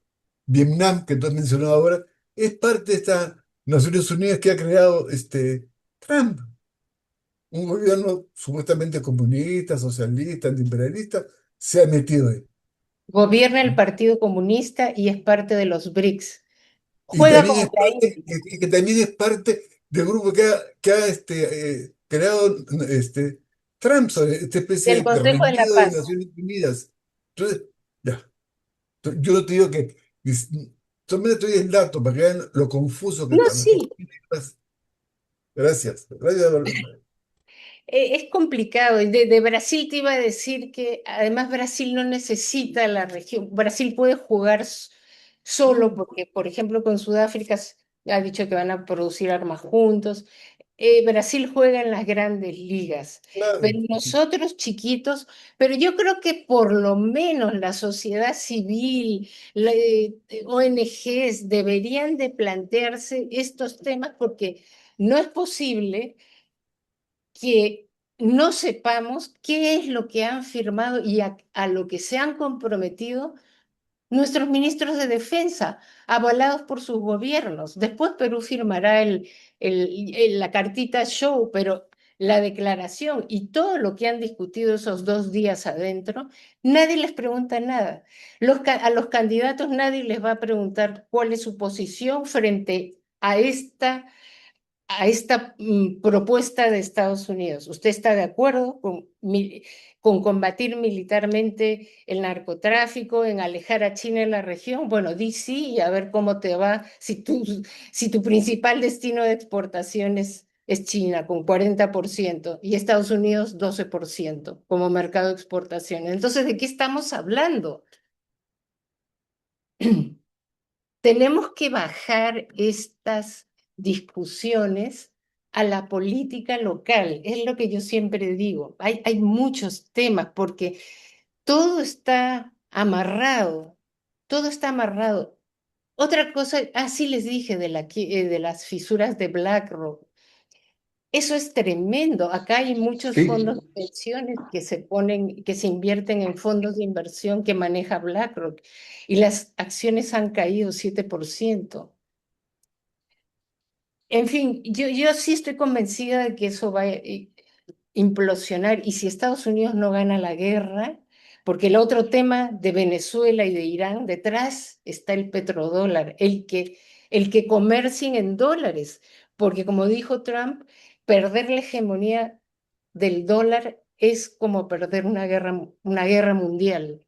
Vietnam, que tú has mencionado ahora, es parte de estas Naciones Unidas que ha creado Trump, un gobierno supuestamente comunista, socialista, antiimperialista, se ha metido ahí.
Gobierna el Partido Comunista y es parte de los BRICS.
Y
Juega
también
como
es
la
parte,
India.
que también es parte del grupo que ha creado Trump, sobre esta
Del
especie de
Consejo de la
retiro de
Paz.
Naciones Unidas. Entonces, ya, yo no te digo que, solamente te doy el dato para que vean lo confuso que
No,
está. Mejor.
sí,
Gracias. Gracias.
es complicado. De Brasil te iba a decir que además Brasil no necesita la región. Brasil puede jugar solo porque, por ejemplo, con Sudáfrica ha dicho que van a producir armas juntos. Brasil juega en las grandes ligas,
Claro.
pero nosotros chiquitos, pero yo creo que por lo menos la sociedad civil, ONGs deberían de plantearse estos temas porque no es posible que no sepamos qué es lo que han firmado y a lo que se han comprometido nuestros ministros de defensa, avalados por sus gobiernos. Después Perú firmará la cartita show, pero la declaración y todo lo que han discutido esos 2 días adentro, nadie les pregunta nada. A los candidatos nadie les va a preguntar cuál es su posición frente a esta propuesta de Estados Unidos. ¿Usted está de acuerdo con combatir militarmente el narcotráfico, en alejar a China de la región? Bueno, di sí y a ver cómo te va si tu principal destino de exportación es China con 40% y Estados Unidos 12% como mercado de exportación. Entonces, ¿de qué estamos hablando? Tenemos que bajar estas discusiones a la política local. Es lo que yo siempre digo. Hay muchos temas porque todo está amarrado. Todo está amarrado. Otra cosa, así les dije de las fisuras de BlackRock. Eso es tremendo. Acá hay muchos fondos
Sí,
de pensiones que se invierten en fondos de inversión que maneja BlackRock y las acciones han caído 7%. En fin, yo sí estoy convencida de que eso va a implosionar y si Estados Unidos no gana la guerra, porque el otro tema de Venezuela y de Irán, detrás está el petrodólar, el que comercien en dólares, porque como dijo Trump, perder la hegemonía del dólar es como perder una guerra mundial.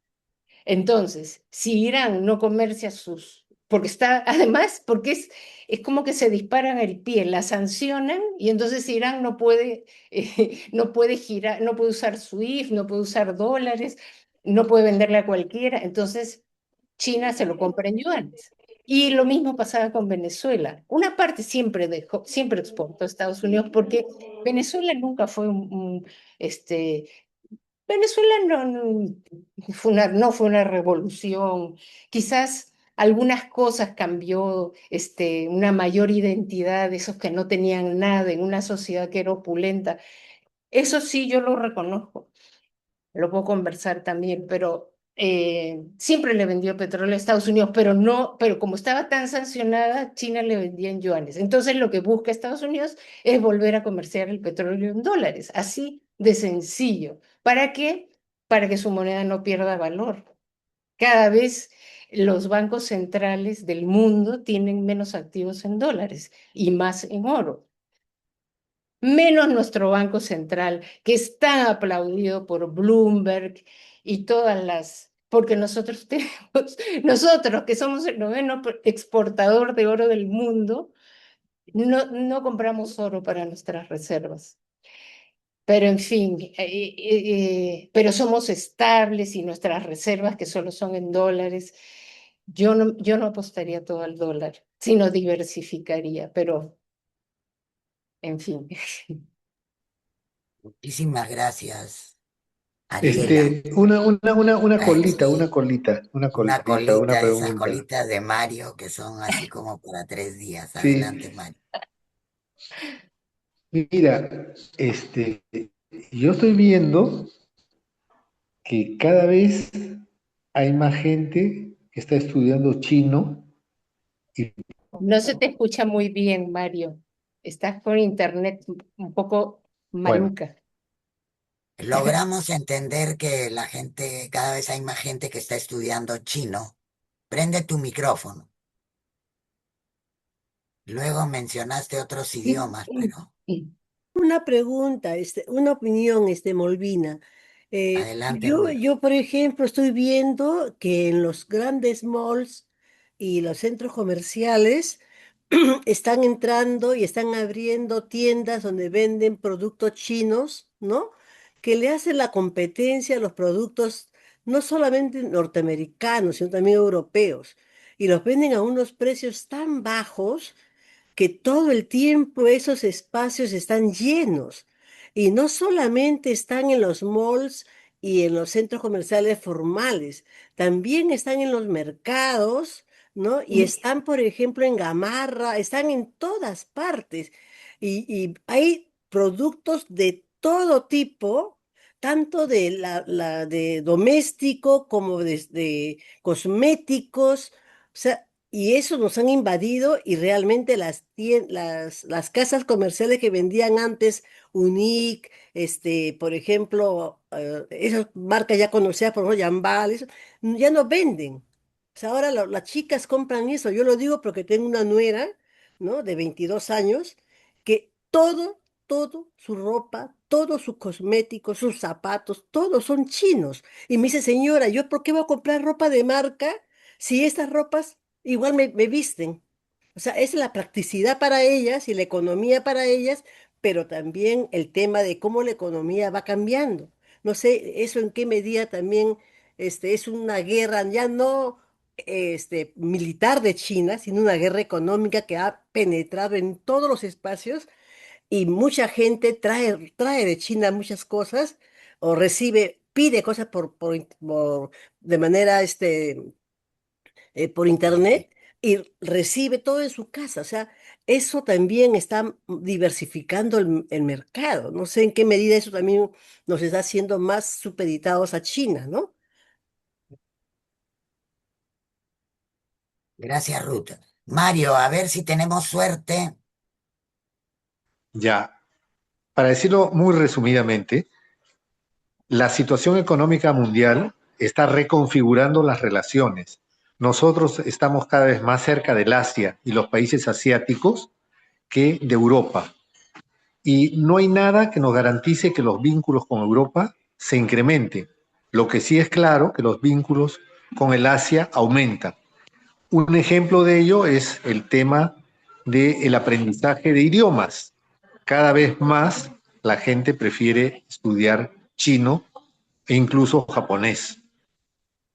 Entonces, si Irán no comercia porque está, además, porque es como que se disparan el pie, la sancionan y entonces Irán no puede girar, no puede usar SWIFT, no puede usar dólares, no puede venderle a cualquiera, entonces China se lo compra en yuanes. Y lo mismo pasaba con Venezuela. Una parte siempre exportó a Estados Unidos porque Venezuela nunca fue Venezuela no fue una revolución, quizás algunas cosas cambió, una mayor identidad de esos que no tenían nada en una sociedad que era opulenta. Eso sí, yo lo reconozco, lo puedo conversar también, pero siempre le vendió petróleo a Estados Unidos, pero como estaba tan sancionada, China le vendía en yuanes. Entonces lo que busca Estados Unidos es volver a comerciar el petróleo en dólares, así de sencillo. ¿Para qué? Para que su moneda no pierda valor. Cada vez los bancos centrales del mundo tienen menos activos en dólares y más en oro, menos nuestro Banco Central, que está aplaudido por Bloomberg y porque nosotros nosotros que somos el noveno exportador de oro del mundo, no compramos oro para nuestras reservas. Pero en fin, pero somos estables y nuestras reservas, que solo son en dólares, yo no apostaría todo al dólar, sino diversificaría, pero en fin.
Muchísimas gracias, Ariela.
una colita,
Sí, una
una
colita, esas
pregunta.
colitas de Mario que son así como para 3 días.
Sí,
Adelante, Mario.
mira, yo estoy viendo que cada vez hay más gente que está estudiando chino y
No se te escucha muy bien, Mario. Estás con internet un poco
bueno,
maluca.
Logramos entender que la gente, cada vez hay más gente que está estudiando chino. Prende tu micrófono. Luego mencionaste otros idiomas, pero
Una pregunta, una opinión, Molvina.
adelante, Ruth.
Yo, por ejemplo, estoy viendo que en los grandes malls y los centros comerciales están entrando y están abriendo tiendas donde venden productos chinos, ¿no? Que le hacen la competencia a los productos no solamente norteamericanos, sino también europeos. Y los venden a unos precios tan bajos que todo el tiempo esos espacios están llenos y no solamente están en los malls y en los centros comerciales formales, también están en los mercados, ¿no? Y están, por ejemplo, en Gamarra, están en todas partes y hay productos de todo tipo. Tanto de de doméstico como de cosméticos. O sea, y eso nos han invadido y realmente las casas comerciales que vendían antes, Unique, por ejemplo, esas marcas ya conocidas, por ejemplo, Jambal, ya no venden. O sea, ahora las chicas compran eso. Yo lo digo porque tengo una nuera, ¿no? De 22 años, que todo su ropa, todos sus cosméticos, sus zapatos, todos son chinos. Y me dice, señora, ¿yo por qué voy a comprar ropa de marca si estas ropas igual me visten? O sea, es la practicidad para ellas y la economía para ellas, pero también el tema de cómo la economía va cambiando. No sé, eso en qué medida también es una guerra, ya no militar de China, sino una guerra económica que ha penetrado en todos los espacios y mucha gente trae de China muchas cosas o pide cosas de manera por
Sí, sí.
internet y recibe todo en su casa. O sea, eso también está diversificando el mercado. No sé en qué medida eso también nos está haciendo más supeditados a China, ¿no?
Gracias, Ruth. Mario, a ver si tenemos suerte.
ya, para decirlo muy resumidamente, la situación económica mundial está reconfigurando las relaciones. Nosotros estamos cada vez más cerca del Asia y los países asiáticos que de Europa. Y no hay nada que nos garantice que los vínculos con Europa se incrementen. Lo que sí es claro que los vínculos con el Asia aumentan. Un ejemplo de ello es el tema del aprendizaje de idiomas. Cada vez más la gente prefiere estudiar chino e incluso japonés,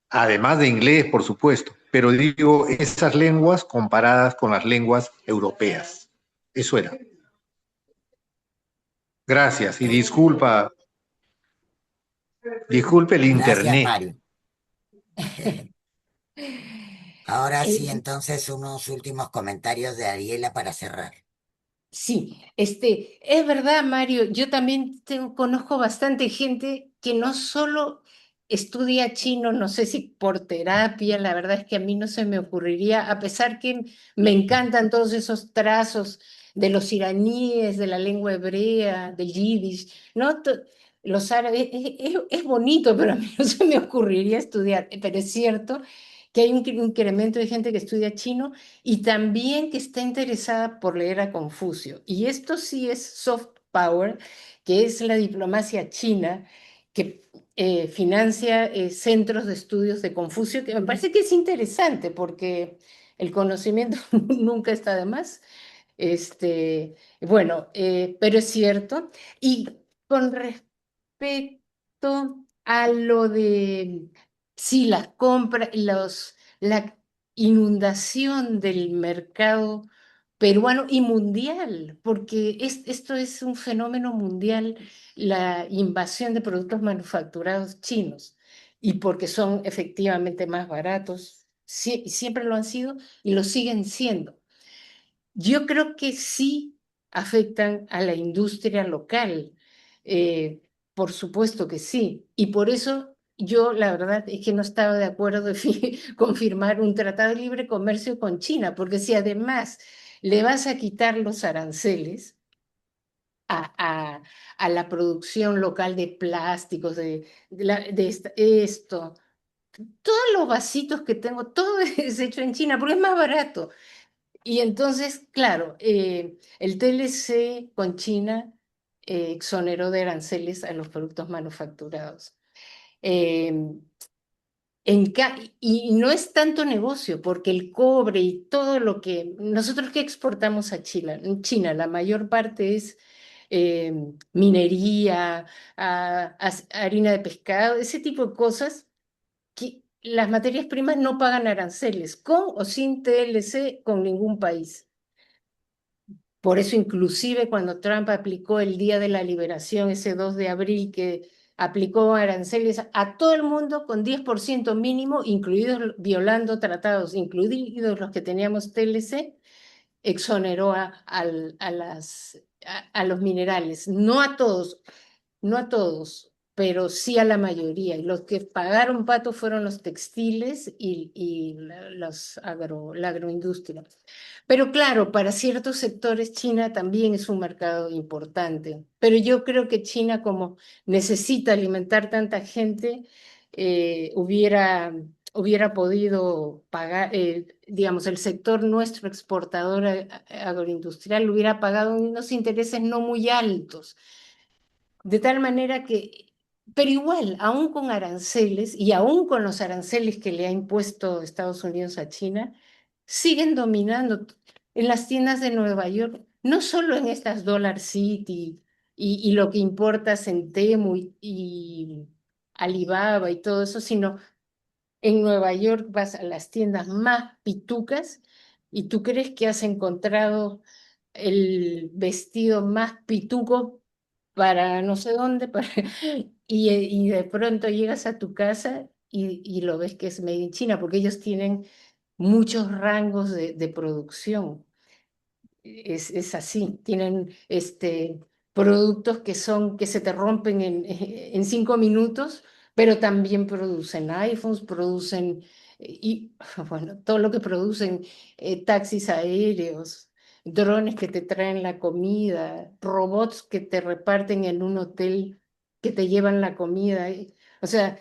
además de inglés, por supuesto, pero digo esas lenguas comparadas con las lenguas europeas. Eso era. Gracias y disculpe el
Gracias,
internet.
Mario. Ahora sí,
Eh,
entonces unos últimos comentarios de Ariela para cerrar.
Sí, es verdad, Mario, yo también conozco bastante gente que no solo estudia chino, no sé si por terapia, la verdad es que a mí no se me ocurriría, a pesar que me encantan todos esos trazos de los iraníes, de la lengua hebrea, del yiddish, ¿no? Los árabes, es bonito, pero a mí no se me ocurriría estudiar, pero es cierto que hay un incremento de gente que estudia chino y también que está interesada por leer a Confucio. Y esto sí es soft power, que es la diplomacia china que financia centros de estudios de Confucio, que me parece que es interesante porque el conocimiento nunca está de más. Bueno, pero es cierto. Y con respecto a lo de, sí, las compras, la inundación del mercado peruano y mundial, porque esto es un fenómeno mundial, la invasión de productos manufacturados chinos, y porque son efectivamente más baratos, siempre lo han sido y lo siguen siendo. Yo creo que sí afectan a la industria local, por supuesto que sí, y por eso yo la verdad es que no estaba de acuerdo en confirmar un tratado de libre comercio con China, porque si además le vas a quitar los aranceles a la producción local de plásticos, esto, todos los vasitos que tengo, todo es hecho en China, porque es más barato. Y entonces, claro, el TLC con China exoneró de aranceles a los productos manufacturados. Eh, y no es tanto negocio, porque el cobre y todo lo que nosotros que exportamos a China, la mayor parte es minería, harina de pescado, ese tipo de cosas que las materias primas no pagan aranceles, con o sin TLC, con ningún país. Por eso inclusive cuando Trump aplicó el Día de la Liberación, ese 2 de abril, que aplicó aranceles a todo el mundo con 10% mínimo, incluidos violando tratados, incluidos los que teníamos TLC, exoneró a los minerales, no a todos, no a todos, pero sí a la mayoría. Y los que pagaron pato fueron los textiles y la agroindustria. Pero claro, para ciertos sectores China también es un mercado importante. Pero yo creo que China, como necesita alimentar tanta gente, hubiera podido pagar, digamos, el sector nuestro exportador agroindustrial hubiera pagado unos intereses no muy altos. De tal manera que, pero igual, aún con aranceles y aún con los aranceles que le ha impuesto Estados Unidos a China, siguen dominando en las tiendas de Nueva York, no solo en estas Dollar City y lo que importas en Temu y Alibaba y todo eso, sino en Nueva York vas a las tiendas más pitucas y tú crees que has encontrado el vestido más pituco para no sé dónde, y de pronto llegas a tu casa y lo ves que es made in China, porque ellos tienen muchos rangos de producción. Es así, tienen productos que se te rompen en 5 minutos, pero también producen iPhones, producen, y bueno, todo lo que producen, taxis aéreos, drones que te traen la comida, robots que te reparten en un hotel, que te llevan la comida. O sea,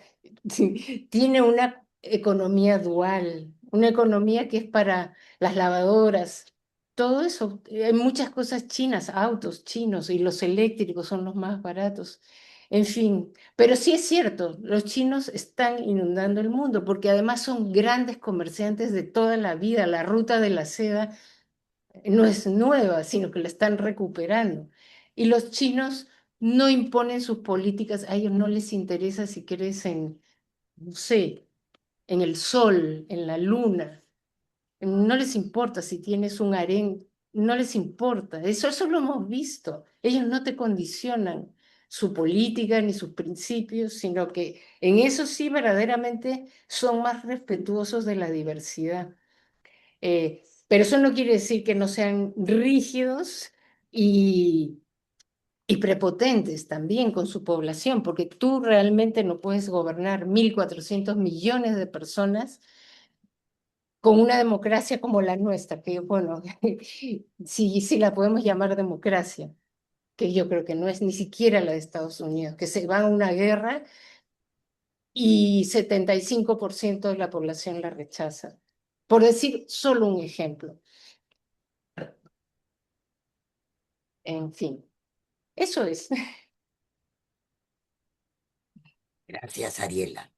tiene una economía dual, una economía que es para las lavadoras, todo eso. Hay muchas cosas chinas, autos chinos, y los eléctricos son los más baratos. En fin, pero sí es cierto, los chinos están inundando el mundo porque además son grandes comerciantes de toda la vida. La ruta de la seda no es nueva, sino que la están recuperando. Y los chinos no imponen sus políticas, a ellos no les interesa si crecen, no sé, en el sol, en la luna. No les importa si tienes un harén, no les importa. Eso lo hemos visto. Ellos no te condicionan su política ni sus principios, sino que en eso sí verdaderamente son más respetuosos de la diversidad. Pero eso no quiere decir que no sean rígidos y, y prepotentes también con su población, porque tú realmente no puedes gobernar 1.400 millones de personas con una democracia como la nuestra, que bueno, sí la podemos llamar democracia, que yo creo que no es ni siquiera la de Estados Unidos, que se va a una guerra y 75% de la población la rechaza. Por decir solo un ejemplo. En fin, eso es.
Gracias, Ariela.